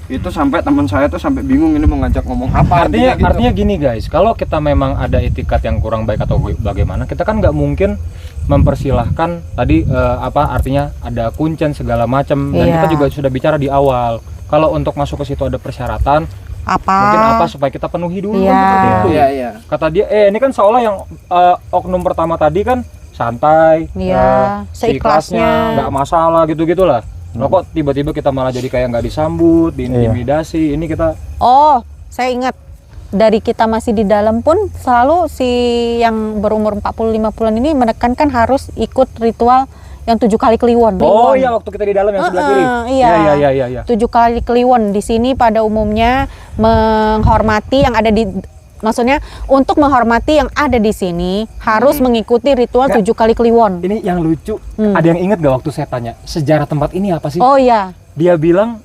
Itu sampai teman saya tuh sampai bingung ini mau ngajak ngomong apa. Artinya, gitu. artinya gini guys, kalau kita memang ada etikat yang kurang baik atau bagaimana, kita kan nggak mungkin mempersilahkan tadi artinya ada kuncen segala macam, dan Iya. kita juga sudah bicara di awal. Kalau untuk masuk ke situ ada persyaratan, Apa? mungkin apa supaya kita penuhi dulu. Iya. kan, seperti itu. Iya, iya. Kata dia, ini kan seolah yang oknum pertama tadi kan santai, Iya, seikhlasnya. nggak masalah gitu-gitulah. Loh kok tiba-tiba kita malah jadi kayak nggak disambut, diintimidasi. Ini kita Oh, saya ingat dari kita masih di dalam pun selalu si yang berumur 45 bulan ini menekankan harus ikut ritual yang 7 kali kliwon. Oh iya, waktu kita di dalam yang sebelah kiri. Iya. Iya. 7 kali kliwon di sini pada umumnya menghormati yang ada di, maksudnya untuk menghormati yang ada di sini harus mengikuti ritual Nggak. 7 kali kliwon. Ini yang lucu. Ada yang inget gak waktu saya tanya sejarah tempat ini apa sih? Oh iya, Dia bilang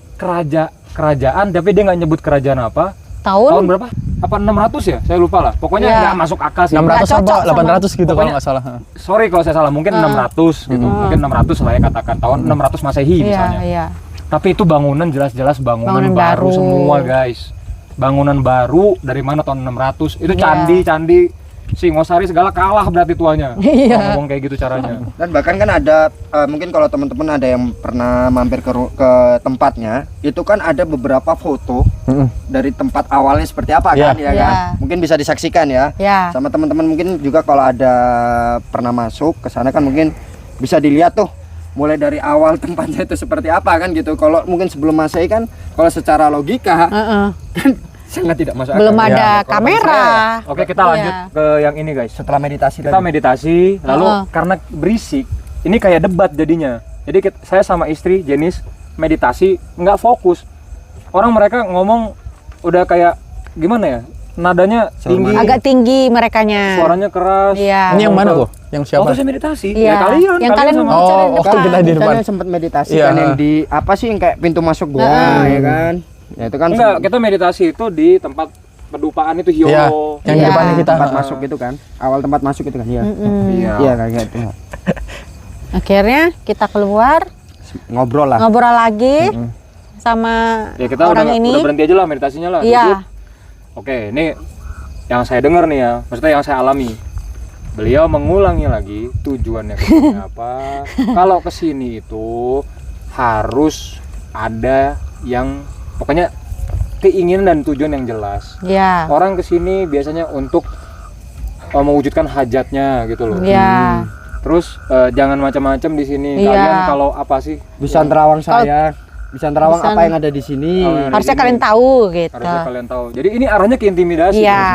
kerajaan, tapi dia nggak nyebut kerajaan apa. tahun Tahun berapa? Apa 600 ya? Saya lupa lah. Pokoknya Iya. nggak masuk akal sih. 600 cocok atau sama- 800 gitu kalau Pokoknya- nggak salah. Sorry kalau saya salah, mungkin 600 gitu. Mungkin 600 lah ya katakan, tahun 600 Masehi iya, misalnya. iya. Tapi itu bangunan jelas-jelas bangunan, Bangunan baru baru. semua, guys. Bangunan baru dari mana tahun 600. Itu Iya. candi Singosari segala kalah berarti tuanya. Iya. Kalau ngomong kayak gitu caranya. Dan bahkan kan ada mungkin kalau teman-teman ada yang pernah mampir ke tempatnya, itu kan ada beberapa foto dari tempat awalnya seperti apa Iya. kan, ya Iya. kan? Mungkin bisa disaksikan ya. Ya. Sama teman-teman mungkin juga kalau ada pernah masuk ke sana kan mungkin bisa dilihat tuh mulai dari awal tempatnya itu seperti apa kan gitu. Kalau mungkin sebelum Masehi kan kalau secara logika Heeh. kan sangat tidak masuk akal. Belum ada Ya, kalau kamera. Oke, kita Iya. lanjut ke yang ini, guys. Setelah meditasi Kita tadi. meditasi, lalu karena berisik, ini kayak debat jadinya. Jadi saya sama istri Jenis meditasi nggak fokus. Orang mereka ngomong udah kayak gimana ya? Nadanya tinggi, Agak tinggi merekanya. suaranya keras. Iya. Ini yang mana Ngomong tuh? Yang siapa? Waktu saya meditasi. Iya. Ya kalian, Yang kalian sama. mau bicara di waktu depan. kita di depan. Kita sempat meditasi Iya. kan yang di apa sih yang kayak pintu masuk gua ya kan? Ya itu kan Enggak, kita meditasi itu di tempat pedupaan itu Hyogo. Iya, yang di Iya. depannya kita. tempat masuk gitu kan. Awal tempat masuk itu kan ya. Iya. Iya kayak gitu. Akhirnya kita keluar Ngobrol lah. ngobrol lagi sama Ya kita orang udah, ini. udah berhenti aja lah meditasinya lah. Iya. Duduk. Oke, ini yang saya dengar nih ya, maksudnya yang saya alami. Beliau mengulangi lagi tujuannya ke sini apa. Kalau ke sini itu harus ada yang pokoknya keinginan dan tujuan yang jelas. Iya. Orang ke sini biasanya untuk mewujudkan hajatnya gitu loh. Iya. Terus jangan macam-macam di sini. Iya. Kalian kalau apa sih? Bisa terawang saya. Bisa terawang Bisa- apa yang ada di sini. Oh, yang ada Harusnya di sini. kalian tahu gitu. Harusnya kalian tahu. Jadi ini arahnya ke intimidasi. Iya.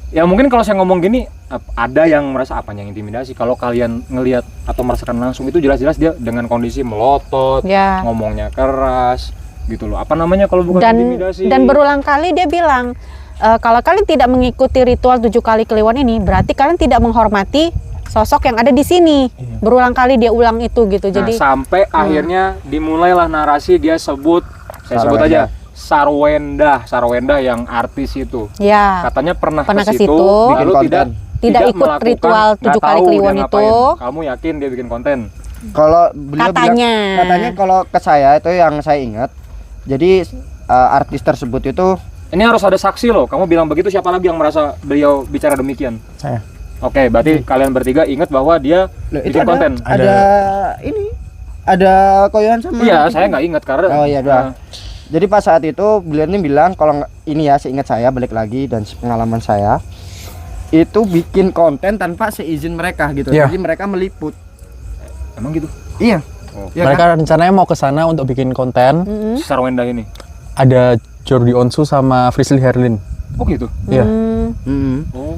Ya mungkin kalau saya ngomong gini ada yang merasa apanya yang intimidasi. Kalau kalian ngelihat atau merasakan langsung itu jelas-jelas dia dengan kondisi melotot, Ya. ngomongnya keras gitu loh. Apa namanya kalau bukan intimidasi? Dan berulang kali dia bilang kalau kalian tidak mengikuti ritual 7 kali kliwon ini berarti kalian tidak menghormati sosok yang ada di sini. Berulang kali dia ulang itu gitu. Nah, Jadi sampai akhirnya dimulailah narasi dia sebut, saya sebut aja Sarwenda yang artis itu. ya Katanya pernah Pernah ke ke situ, situ. lalu Bikin tidak konten. Tidak ikut melakukan, ritual 7 nggak kali tahu kliwon dia itu. ngapain. Kamu yakin dia bikin konten? Kalau beliau Katanya. katanya kalau ke saya itu yang saya ingat. Jadi artis tersebut itu Ini harus ada saksi loh. Kamu bilang begitu, siapa lagi yang merasa beliau bicara demikian? Saya. Oke, berarti kalian bertiga ingat bahwa dia loh, itu bikin konten. ada ini ada koyohan sama Iya, saya nggak ingat karena. Oh iya, doang. Jadi pas saat itu beliau ini bilang kalau ini ya seingat saya balik lagi dan pengalaman saya itu bikin konten tanpa seizin mereka gitu. Iya. Jadi mereka meliput. Emang gitu. Iya. Oh. Iya Mereka kan? rencananya mau ke sana untuk bikin konten. Si Sarwenda ini. Ada Jordi Onsu sama Frisly Herlin. Oh gitu. Iya. Mm-hmm. Oh.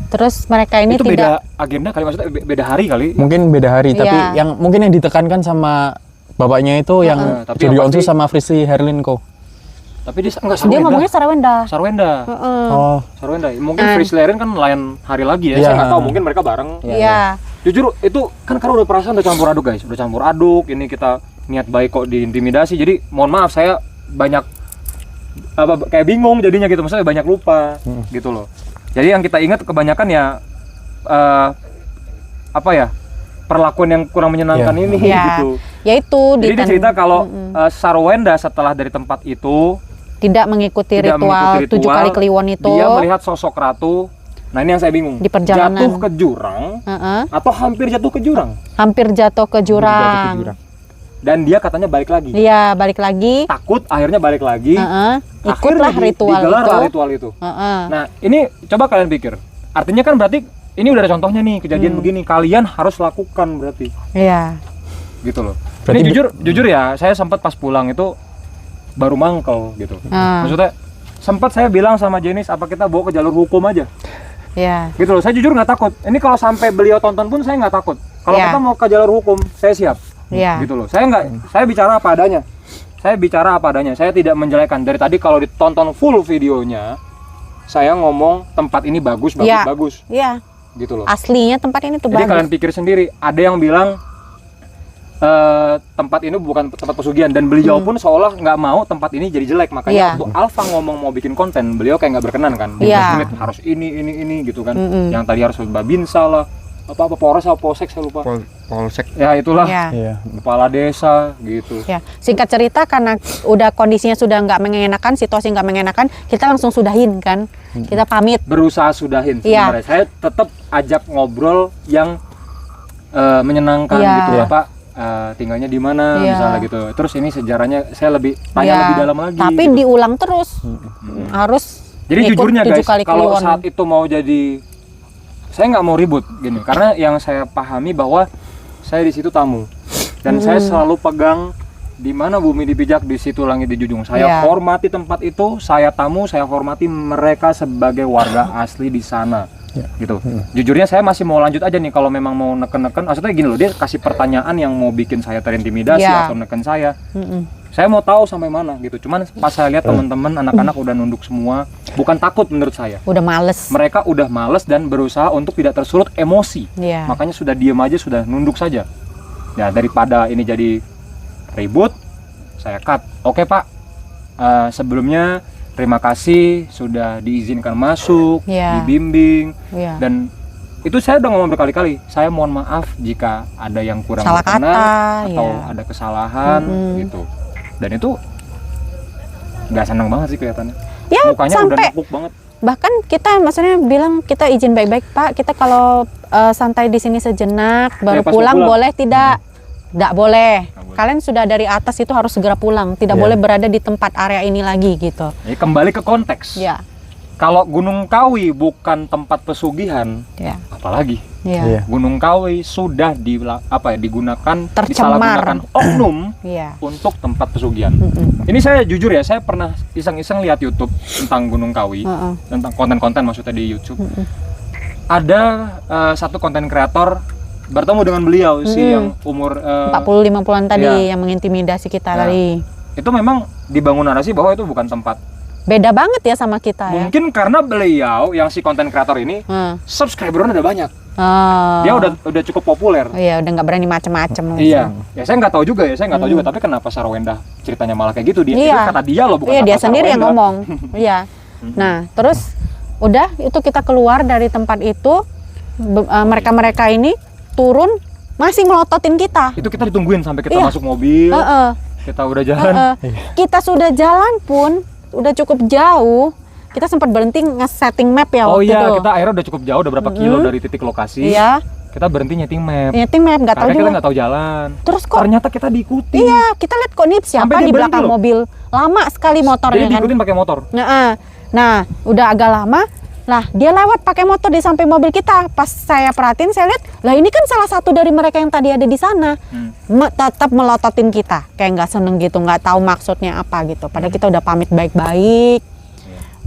Terus mereka ini Itu tidak beda agenda kali, maksudnya beda hari kali. Mungkin beda hari, Iya. tapi yang mungkin yang ditekankan sama bapaknya itu yang tapi Jordi yang Onsu pasti- sama Frisly Herlin kok. Tapi dia enggak Dia Sarwenda. ngomongnya Sarwenda. Sarwenda. Oh, Sarwenda. Mungkin Frisleren kan lain hari lagi ya. Iya. Saya nggak tahu, mungkin mereka bareng. Iya. Jujur itu kan karena udah perasaan udah campur aduk guys, udah campur aduk. Ini kita niat baik kok diintimidasi. Jadi mohon maaf saya banyak kayak bingung jadinya gitu, maksudnya banyak lupa gitu loh. Jadi yang kita ingat kebanyakan ya perlakuan yang kurang menyenangkan ini Iya. gitu. Yaitu Jadi dia cerita kalau Sarwenda setelah dari tempat itu tidak mengikuti ritual 7 kali kliwon itu. Dia melihat sosok ratu. Nah ini yang saya bingung. Di perjalanan. Jatuh ke jurang atau hampir jatuh ke jurang? Hampir jatuh ke jurang. Dan dia katanya balik lagi. Iya, balik lagi. Takut, akhirnya balik lagi. Ikutlah Akhirnya ritual digelar itu. ritual itu. Nah ini coba kalian pikir. Artinya kan berarti ini udah ada contohnya nih kejadian begini. Kalian harus lakukan berarti. Iya. Gitu loh. Berarti Ini jujur ya, saya sempat pas pulang itu baru mangkel gitu. Maksudnya sempat saya bilang sama Jenis, apa kita bawa ke jalur hukum aja? Iya. Gitu loh, saya jujur nggak takut. Ini kalau sampai beliau tonton pun saya nggak takut. Kalau Iya. kita mau ke jalur hukum, saya siap. Iya. Gitu loh. Saya bicara apa adanya. Saya tidak menjelekan. Dari tadi kalau ditonton full videonya, saya ngomong tempat ini bagus. Iya. Gitu loh. Aslinya tempat ini tuh Jadi bagus. kalian pikir sendiri. Ada yang bilang tempat ini bukan tempat pesugihan, dan beliau pun seolah nggak mau tempat ini jadi jelek. Makanya Iya. waktu Alfa ngomong mau bikin konten, beliau kayak nggak berkenan kan. Iya. Harus ini gitu kan. Yang tadi harus Babinsa lah, apa Polres atau Polsek saya lupa. Polsek. Ya itulah. Iya. iya. Kepala desa gitu. Ya, singkat cerita karena udah kondisinya sudah nggak mengenakan, situasi nggak mengenakan, kita langsung sudahin kan, kita pamit. Berusaha sudahin Iya. sebenarnya. Saya tetap ajak ngobrol yang menyenangkan Iya. gitu ya Pak. Tinggalnya di mana Iya. misalnya gitu. Terus ini sejarahnya saya lebih tanya Iya. lebih dalam lagi. Tapi gitu. diulang terus, harus. Jadi ikut jujurnya 7 guys, kali kalau kliwon. saat itu mau jadi, saya nggak mau ribut gini. Karena yang saya pahami bahwa saya di situ tamu, dan saya selalu pegang di mana bumi dipijak, di situ langit dijunjung. Saya Iya. hormati tempat itu, saya tamu, saya hormati mereka sebagai warga asli di sana. Gitu. Jujurnya saya masih mau lanjut aja nih kalau memang mau neken-neken. Maksudnya gini loh, dia kasih pertanyaan yang mau bikin saya terintimidasi Iya. atau neken saya. Saya mau tahu sampai mana gitu. Cuman pas saya lihat teman-teman anak-anak udah nunduk semua, bukan takut menurut saya. Udah males. Mereka udah males dan berusaha untuk tidak tersulut emosi. Iya. Makanya sudah diem aja, sudah nunduk saja. Ya daripada ini jadi ribut, saya cut. Oke Pak, sebelumnya terima kasih sudah diizinkan masuk, Iya. dibimbing, Iya. dan itu saya udah ngomong berkali-kali. Saya mohon maaf jika ada yang kurang Salah berkenan kata, atau iya. ada kesalahan gitu. Dan itu nggak senang banget sih kelihatannya. Ya, Mukanya udah sampai nepuk banget. bahkan kita maksudnya bilang kita izin baik-baik Pak, kita kalau santai di sini sejenak baru pas mau pulang pulang. boleh tidak? Nggak boleh. Nggak boleh. Kalian sudah dari atas itu harus segera pulang, tidak Iya. boleh berada di tempat area ini lagi gitu. Jadi kembali ke konteks. Ya, Kalau Gunung Kawi bukan tempat pesugihan, ya, apalagi ya. Iya. Gunung Kawi sudah digunakan, Tercemar. disalahgunakan oknum Iya. untuk tempat pesugihan. Ini saya jujur ya, saya pernah iseng-iseng lihat YouTube tentang Gunung Kawi, tentang konten-konten maksudnya di YouTube. Ada satu konten kreator bertemu dengan beliau si yang umur 40-50-an tadi iya. yang mengintimidasi kita Nah. tadi. itu memang dibangun narasi bahwa itu bukan tempat. Beda banget ya sama kita ya. Mungkin karena beliau yang si konten kreator ini subscribernya udah banyak. Dia udah cukup populer. Iya, udah nggak berani macem-macem. Iya, ya saya nggak tahu juga juga. Tapi kenapa Sarwenda ceritanya malah kayak gitu? Dia Iya. itu kata dia loh, bukan Iya, kata dia sendiri yang Sarwenda. ngomong. Iya. Nah, terus udah itu kita keluar dari tempat itu, mereka-mereka ini turun masih melototin kita. Itu kita ditungguin sampai kita Iya. masuk mobil. Heeh. Kita udah jalan. Kita sudah jalan pun udah cukup jauh. Kita sempat berhenti nge-setting map ya Oh waktu iya, itu. kita akhirnya udah cukup jauh, udah berapa kilo dari titik lokasi. Iya. Kita berhenti nyeting map. Nyeting map nggak tahu Karena kita juga. nggak tahu jalan. Terus kok Ternyata kita diikuti. iya, kita lihat kok nih siapa Sampai dia di berhenti belakang loh. mobil. Lama sekali motornya Jadi kan. diikutin pakai motor. Nah, udah agak lama. Lah, dia lewat pakai motor di samping mobil kita. Pas saya perhatiin, saya lihat, lah ini kan salah satu dari mereka yang tadi ada di sana. Tetap melototin kita, kayak nggak seneng gitu, nggak tahu maksudnya apa gitu. Padahal kita udah pamit baik-baik,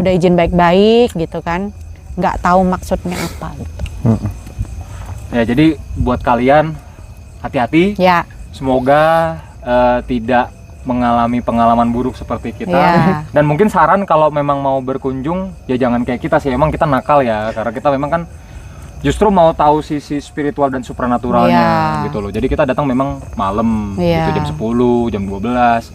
udah izin baik-baik gitu kan, nggak tahu maksudnya apa gitu. Ya, jadi buat kalian hati-hati. Ya, Semoga tidak mengalami pengalaman buruk seperti kita. Iya. Dan mungkin saran kalau memang mau berkunjung ya jangan kayak kita sih, emang kita nakal ya, karena kita memang kan justru mau tahu sisi spiritual dan supranaturalnya Iya. gitu loh. Jadi kita datang memang malam Iya. gitu, jam 10, jam 12.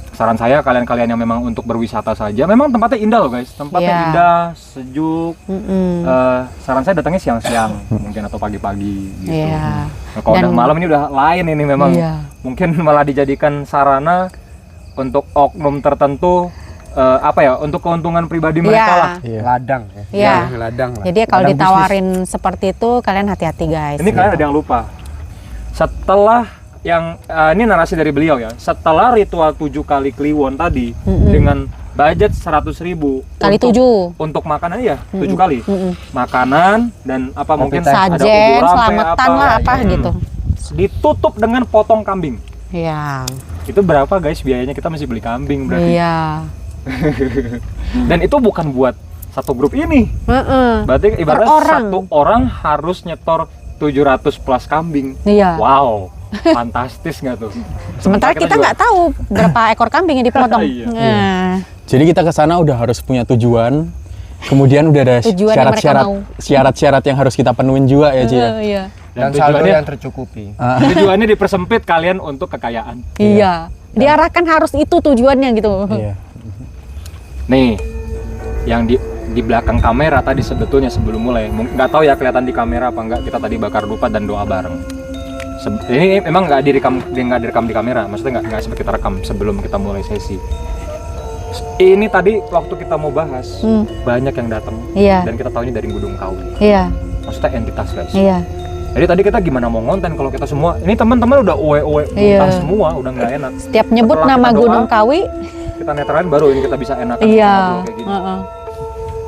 Saran saya kalian-kalian yang memang untuk berwisata saja, memang tempatnya indah loh guys, tempatnya Iya. indah, sejuk. Mm-mm. Saran saya datangnya siang-siang mungkin atau pagi-pagi gitu. Iya. Nah, kalau Dan- udah malam ini udah lain ini memang. Iya. Mungkin malah dijadikan sarana untuk oknum tertentu, apa ya, untuk keuntungan pribadi mereka Iya. lah. Iya. Ladang ya. Iya. Ladang lah. Jadi kalau Ladang ditawarin seperti itu kalian hati-hati guys. Ini kalian ada yang lupa. Setelah yang ini narasi dari beliau ya, setelah ritual 7 kali kliwon tadi dengan budget 100.000 Kali 7. untuk makanan ya 7 kali. Mm-mm. Makanan dan apa mungkin teh. ada Sajen, ubur-rampe, selamatan lah apa Hmm. gitu. Ditutup dengan potong kambing. Iya. Itu berapa guys biayanya? Kita mesti beli kambing berarti. Iya. Dan itu bukan buat satu grup ini. Heeh. Berarti ibaratnya Per orang. satu orang harus nyetor 700 plus kambing. Iya. Wow, fantastis nggak tuh? Sementara kita juga- nggak tahu berapa ekor kambing yang dipotong. Iya. Nah, Jadi kita ke sana udah harus punya tujuan. Kemudian udah ada Tujuan yang mereka syarat-syarat mau. syarat-syarat yang harus kita penuhin juga ya, Ci ya. iya. Dan Dan saldo tujuannya, yang tercukupi. tujuannya dipersempit kalian untuk kekayaan. Iya. Diarahkan harus itu tujuannya gitu. Iya. Nih, yang di belakang kamera tadi sebetulnya sebelum mulai, nggak tahu ya kelihatan di kamera apa enggak, kita tadi bakar dupa dan doa bareng. Ini emang nggak direkam di kamera, maksudnya nggak sempat kita rekam sebelum kita mulai sesi. Ini tadi waktu kita mau bahas banyak yang datang Iya. dan kita tahu ini dari Gunung Kawi, Iya. maksudnya entitas guys. Iya. Jadi tadi kita gimana mau ngonten kalau kita semua, ini teman-teman udah uwe Iya. muntah semua, udah nggak enak. Setiap nyebut Setelah nama kita doa, Gunung Kawi, Kita netralin baru ini kita bisa enakan iya. ngobrol kayak gini. Heeh.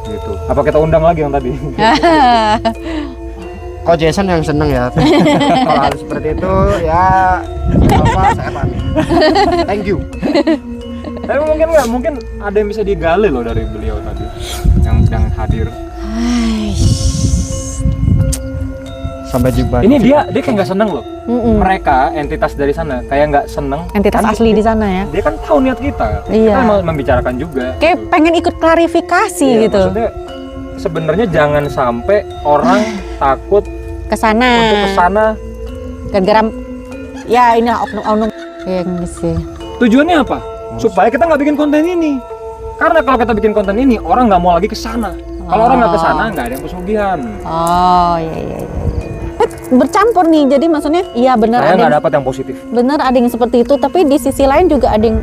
Gitu. Apa kita undang lagi yang tadi? Kok Jason yang seneng ya? Kalau hal seperti itu ya apa saya pamit. Thank you. Tapi mungkin ada yang bisa digali loh dari beliau tadi yang hadir. Sampai jumpa. Ini dia kayak nggak seneng loh. Mm-mm. Mereka entitas dari sana kayak nggak seneng. Entitas Kan asli di sana ya. Dia kan tahu niat kita. Iya. Kita mau membicarakan juga. Kayak pengen ikut klarifikasi Iya, gitu. Maksudnya sebenarnya jangan sampai orang takut Ke sana. untuk kesana. Gara-gara ya ini oknum-oknum yang sih. Tujuannya apa? Supaya kita nggak bikin konten ini. Karena kalau kita bikin konten ini, orang nggak mau lagi ke sana. Kalau orang nggak ke sana, nggak ada yang pesugihan. Oh, iya. Bercampur nih. Jadi maksudnya iya benar Saya ada nggak yang, dapat yang positif. benar ada yang seperti itu, tapi di sisi lain juga ada yang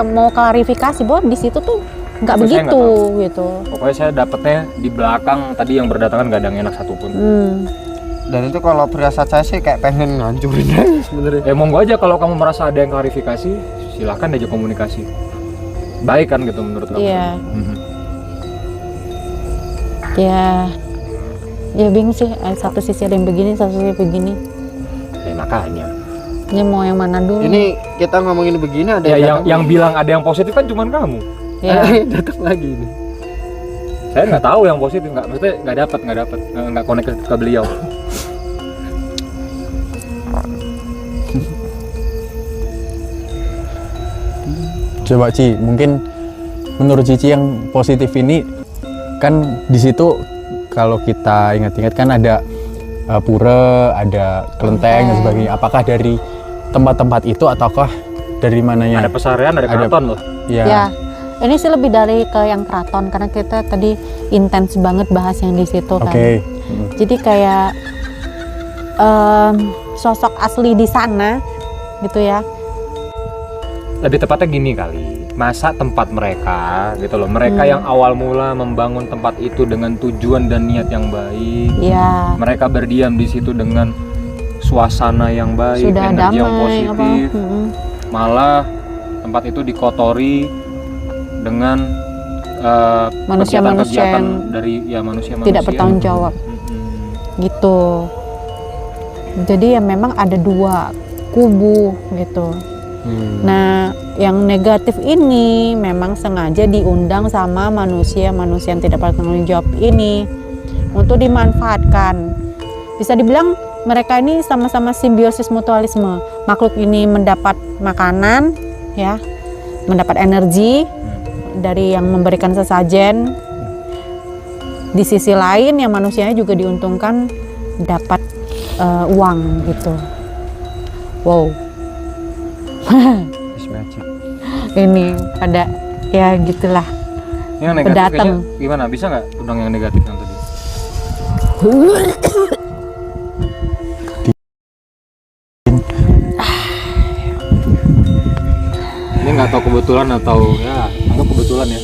mau klarifikasi bahwa di situ tuh nggak Itu saya begitu nggak gitu. Pokoknya saya dapetnya di belakang tadi yang berdatangan nggak ada yang enak satupun. Dan itu kalau firasat saya sih kayak pengen ngancurin aja sebenarnya. Ya monggo aja kalau kamu merasa ada yang klarifikasi, silahkan diajak komunikasi. Baik kan gitu menurut kamu? Iya. Mhm. Ya bingung sih. Satu sisi ada yang begini, satu sisi begini. Ya makanya. Ini mau yang mana dulu? Ini kita ngomongin begini ada Ya datang yang bilang ada yang positif kan cuman kamu. Ya. datang lagi ini. Saya nggak tahu yang positif, maksudnya nggak dapat, nggak connect ke beliau. Coba Ci, mungkin menurut Cici yang positif ini kan di situ kalau kita ingat-ingat kan ada pura, ada kelenteng dan sebagainya. Apakah dari tempat-tempat itu ataukah dari mananya? Ada pesarian, ada keraton loh. Ya, ini sih lebih dari ke yang keraton karena kita tadi intens banget bahas yang di situ kan. Oke. Jadi kayak sosok asli di sana gitu ya. Lebih tepatnya gini kali, masa tempat mereka gitu loh, mereka yang awal mula membangun tempat itu dengan tujuan dan niat yang baik. Ya, Mereka berdiam di situ dengan suasana yang baik, sudah energi yang damai apa. positif. Malah tempat itu dikotori dengan Manusia-manusia kegiatan-kegiatan yang dari ya manusia-manusia tidak bertanggung jawab gitu. Jadi ya memang ada dua kubu gitu. Nah, yang negatif ini memang sengaja diundang sama manusia-manusia yang tidak bertanggung jawab ini untuk dimanfaatkan. Bisa dibilang mereka ini sama-sama simbiosis mutualisme. Makhluk ini mendapat makanan ya, mendapat energi dari yang memberikan sesajen. Di sisi lain yang manusianya juga diuntungkan dapat uang gitu. Wow. It's magic. Ini pada ya gitulah. Yang negatif Pendatang. kayaknya gimana? Bisa nggak undang yang negatif yang tadi? Ini nggak tahu kebetulan atau ya anggap kebetulan ya.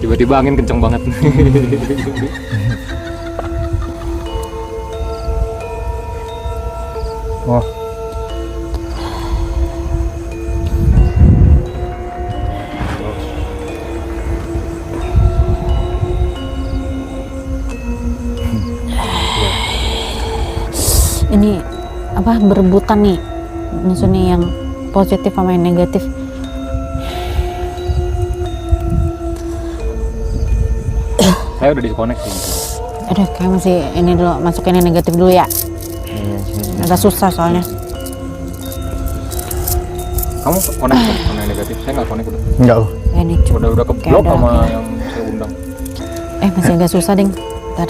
Tiba-tiba angin kenceng banget. Wah. Ini apa berebutan nih, maksudnya yang positif sama yang negatif. Saya udah diskoneksi. Aduh, kayak masih ini dulu, masukin yang negatif dulu ya. Agak susah soalnya. Kamu connect kan sama yang negatif? Saya nggak connect udah. Enggak. Ini Udah Kayak keblok ada, sama ya. yang saya undang. masih agak susah ding. Bentar.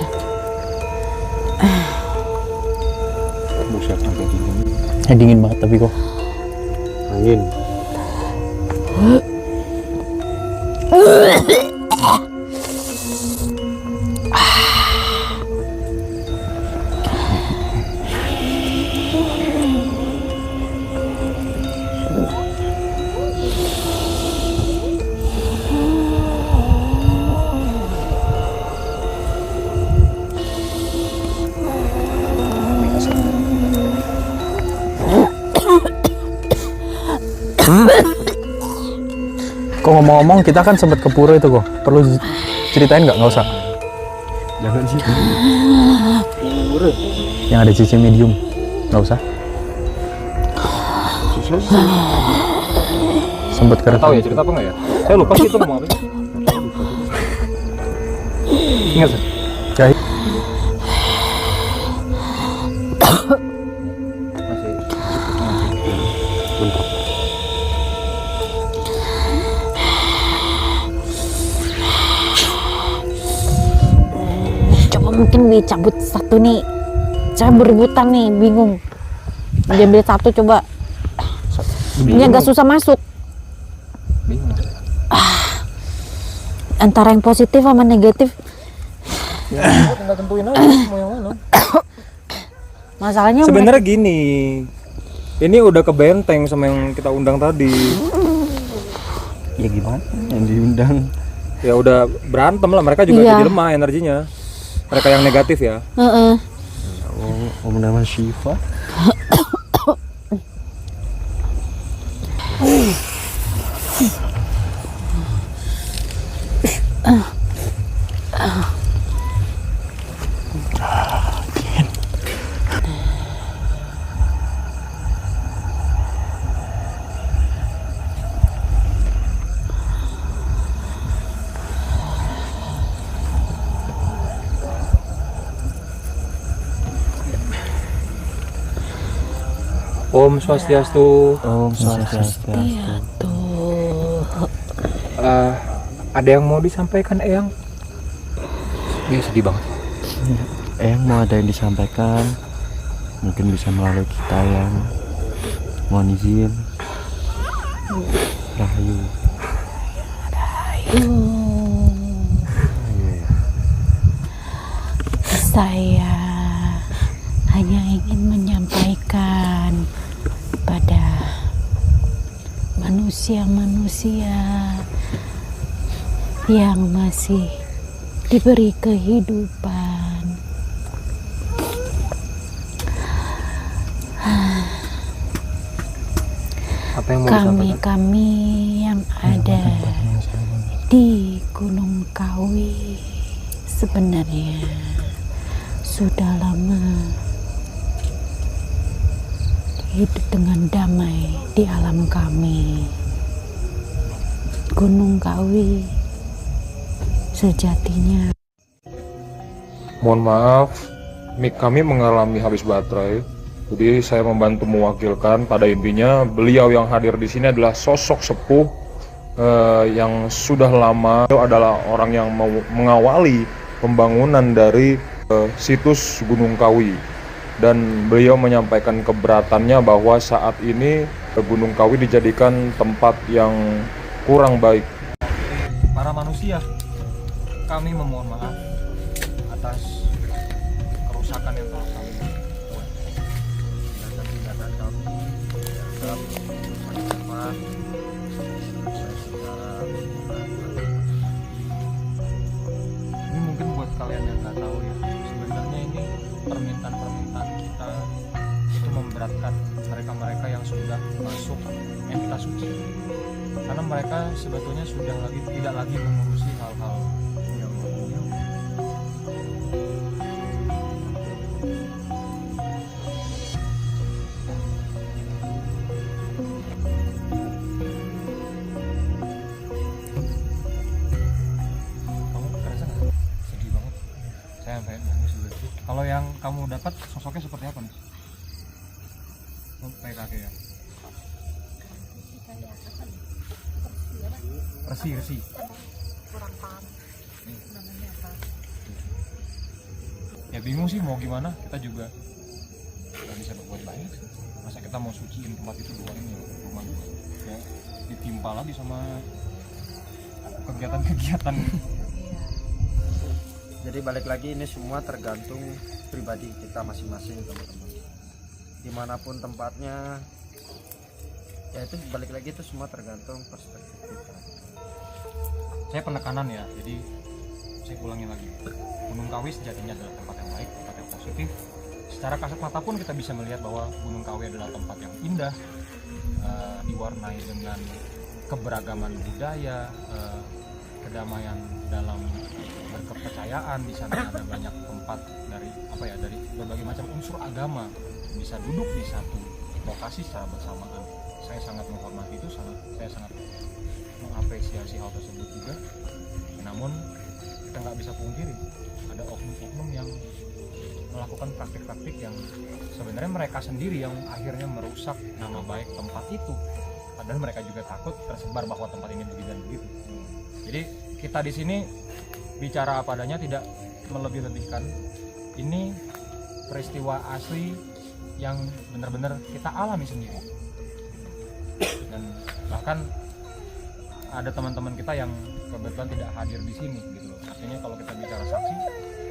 Buset sampai dingin. Dingin banget tapi kok. Angin. Kok ngomong-ngomong kita kan sempat ke pura itu kok. Perlu ceritain nggak? Nggak usah. Jangan sih. Yang ada cincin medium. Nggak usah. Sempat ke Tahu ya cerita apa nggak ya? Saya lupa sih itu ngomong apa. Ingat sih? Jahit. Masih. Coba mungkin dicabut satu nih. Saya berebutan nih, bingung. Diambil satu coba. Ini agak susah masuk. Bingung. Antara yang positif sama negatif. Ya, tinggal tentuin aja mau yang mana. Masalahnya Sebenarnya gini, ini udah kebenteng sama yang kita undang tadi. Ya gimana? Yang diundang. Ya udah berantem lah, mereka juga Iya. jadi lemah energinya. Mereka yang negatif ya. Heeh. Om nama Syifa. Om Swastiastu. Om Swastiastu. Ada yang mau disampaikan Eyang? Iya sedih banget. Yang mau ada yang disampaikan, mungkin bisa melalui kita yang mohon izin. Rahayu. Saya hanya ingin menyampaikan pada manusia-manusia yang masih diberi kehidupan. Apa yang mau disampaikan? Kami yang ada di Gunung Kawi sebenarnya sudah lama hidup dengan damai di alam kami. Gunung Kawi sejatinya. Mohon maaf, mic kami mengalami habis baterai. Jadi saya membantu mewakilkan. Pada intinya beliau yang hadir di sini adalah sosok sepuh yang sudah lama. Beliau adalah orang yang mengawali pembangunan dari situs Gunung Kawi, dan beliau menyampaikan keberatannya bahwa saat ini Gunung Kawi dijadikan tempat yang kurang baik. Para manusia, kami memohon maaf atas kerusakan yang telah kami buat. Tindakan kami dianggap merusak tempat secara Ini mungkin buat kalian yang nggak tahu ya, sebenarnya ini permintaan kita itu memberatkan mereka-mereka yang sudah masuk entitas suci, karena mereka sebetulnya sudah tidak lagi mengurusi hal-hal yang kamu kerasa nggak? Sedih banget, saya sampai nangis juga. Kalau yang kamu dapat sosoknya seperti apa nih? Kayak kakek ya? Resi. Kurang paham namanya apa. Ya bingung sih mau gimana, kita juga nggak bisa berbuat banyak sih. Masa kita mau suciin tempat itu doang ini rumah ya ditimpa lagi sama kegiatan-kegiatan. Jadi balik lagi, ini semua tergantung pribadi kita masing-masing teman-teman. Dimanapun tempatnya, ya itu balik lagi, itu semua tergantung perspektif kita. Saya penekanan ya, jadi saya ulangi lagi. Gunung Kawi sejatinya adalah tempat yang baik, tempat yang positif. Secara kasat mata pun kita bisa melihat bahwa Gunung Kawi adalah tempat yang indah, diwarnai dengan keberagaman budaya, kedamaian dalam berkepercayaan. Di sana ada banyak tempat dari berbagai macam unsur agama bisa duduk di satu lokasi secara bersamaan. Saya sangat menghormati itu, saya sangat mengapresiasi hal tersebut juga. Namun kita nggak bisa pungkiri ada oknum-oknum yang melakukan praktik-praktik yang sebenarnya mereka sendiri yang akhirnya merusak nama baik tempat itu, padahal mereka juga takut tersebar bahwa tempat ini begitu dan begitu. Jadi kita di sini bicara apa adanya, tidak melebih-lebihkan. Ini peristiwa asli yang benar-benar kita alami sendiri, dan bahkan ada teman-teman kita yang kebetulan tidak hadir di sini gitu loh. Artinya kalau kita bicara saksi,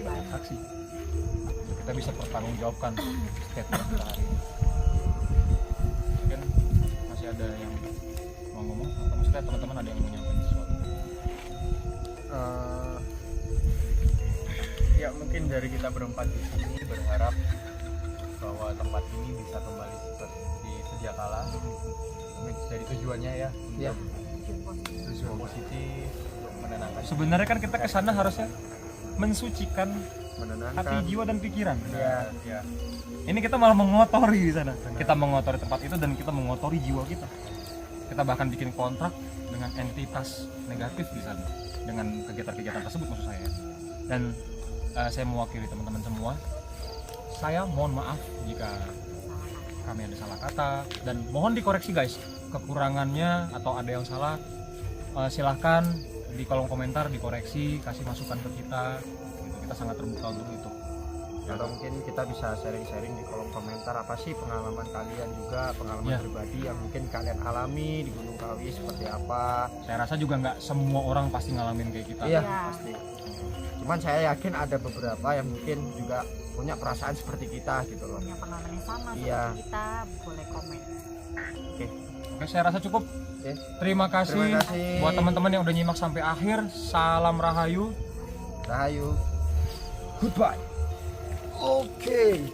banyak saksi, kita bisa pertanggungjawabkan statement kita hari ini. Mungkin masih ada yang mau ngomong, atau maksudnya teman-teman ada yang mau nyampaikan sesuatu? Ya mungkin dari kita berempat di sini berharap bahwa tempat ini bisa kembali seperti sedia kala. Dari tujuannya ya, Ya. tujuan positif, menenangkan. Sebenarnya kan kita kesana harusnya mensucikan Menenangkan. hati, jiwa, dan pikiran. Ya. Ini kita malah mengotori di sana. Kita mengotori tempat itu dan kita mengotori jiwa kita. Kita bahkan bikin kontrak dengan entitas negatif di sana dengan kegiatan-kegiatan tersebut, maksud saya. Dan saya mewakili teman-teman semua. Saya mohon maaf jika kami ada salah kata, dan mohon dikoreksi guys kekurangannya, atau ada yang salah silahkan di kolom komentar dikoreksi, kasih masukan ke kita gitu. Kita sangat terbuka untuk itu. Atau mungkin kita bisa sharing-sharing di kolom komentar apa sih pengalaman kalian juga, pengalaman Ya. pribadi yang mungkin kalian alami di Gunung Kawi seperti apa. Saya rasa juga nggak semua orang pasti ngalamin kayak kita. Iya, Ya. pasti. Cuman saya yakin ada beberapa yang mungkin juga punya perasaan seperti kita gitu loh. Punya pengalaman yang sama Iya. seperti kita, boleh komen. Oke, saya rasa cukup. Oke. Terima kasih, Terima kasih. buat teman-teman yang udah nyimak sampai akhir. Salam Rahayu. Rahayu. Goodbye. Oke.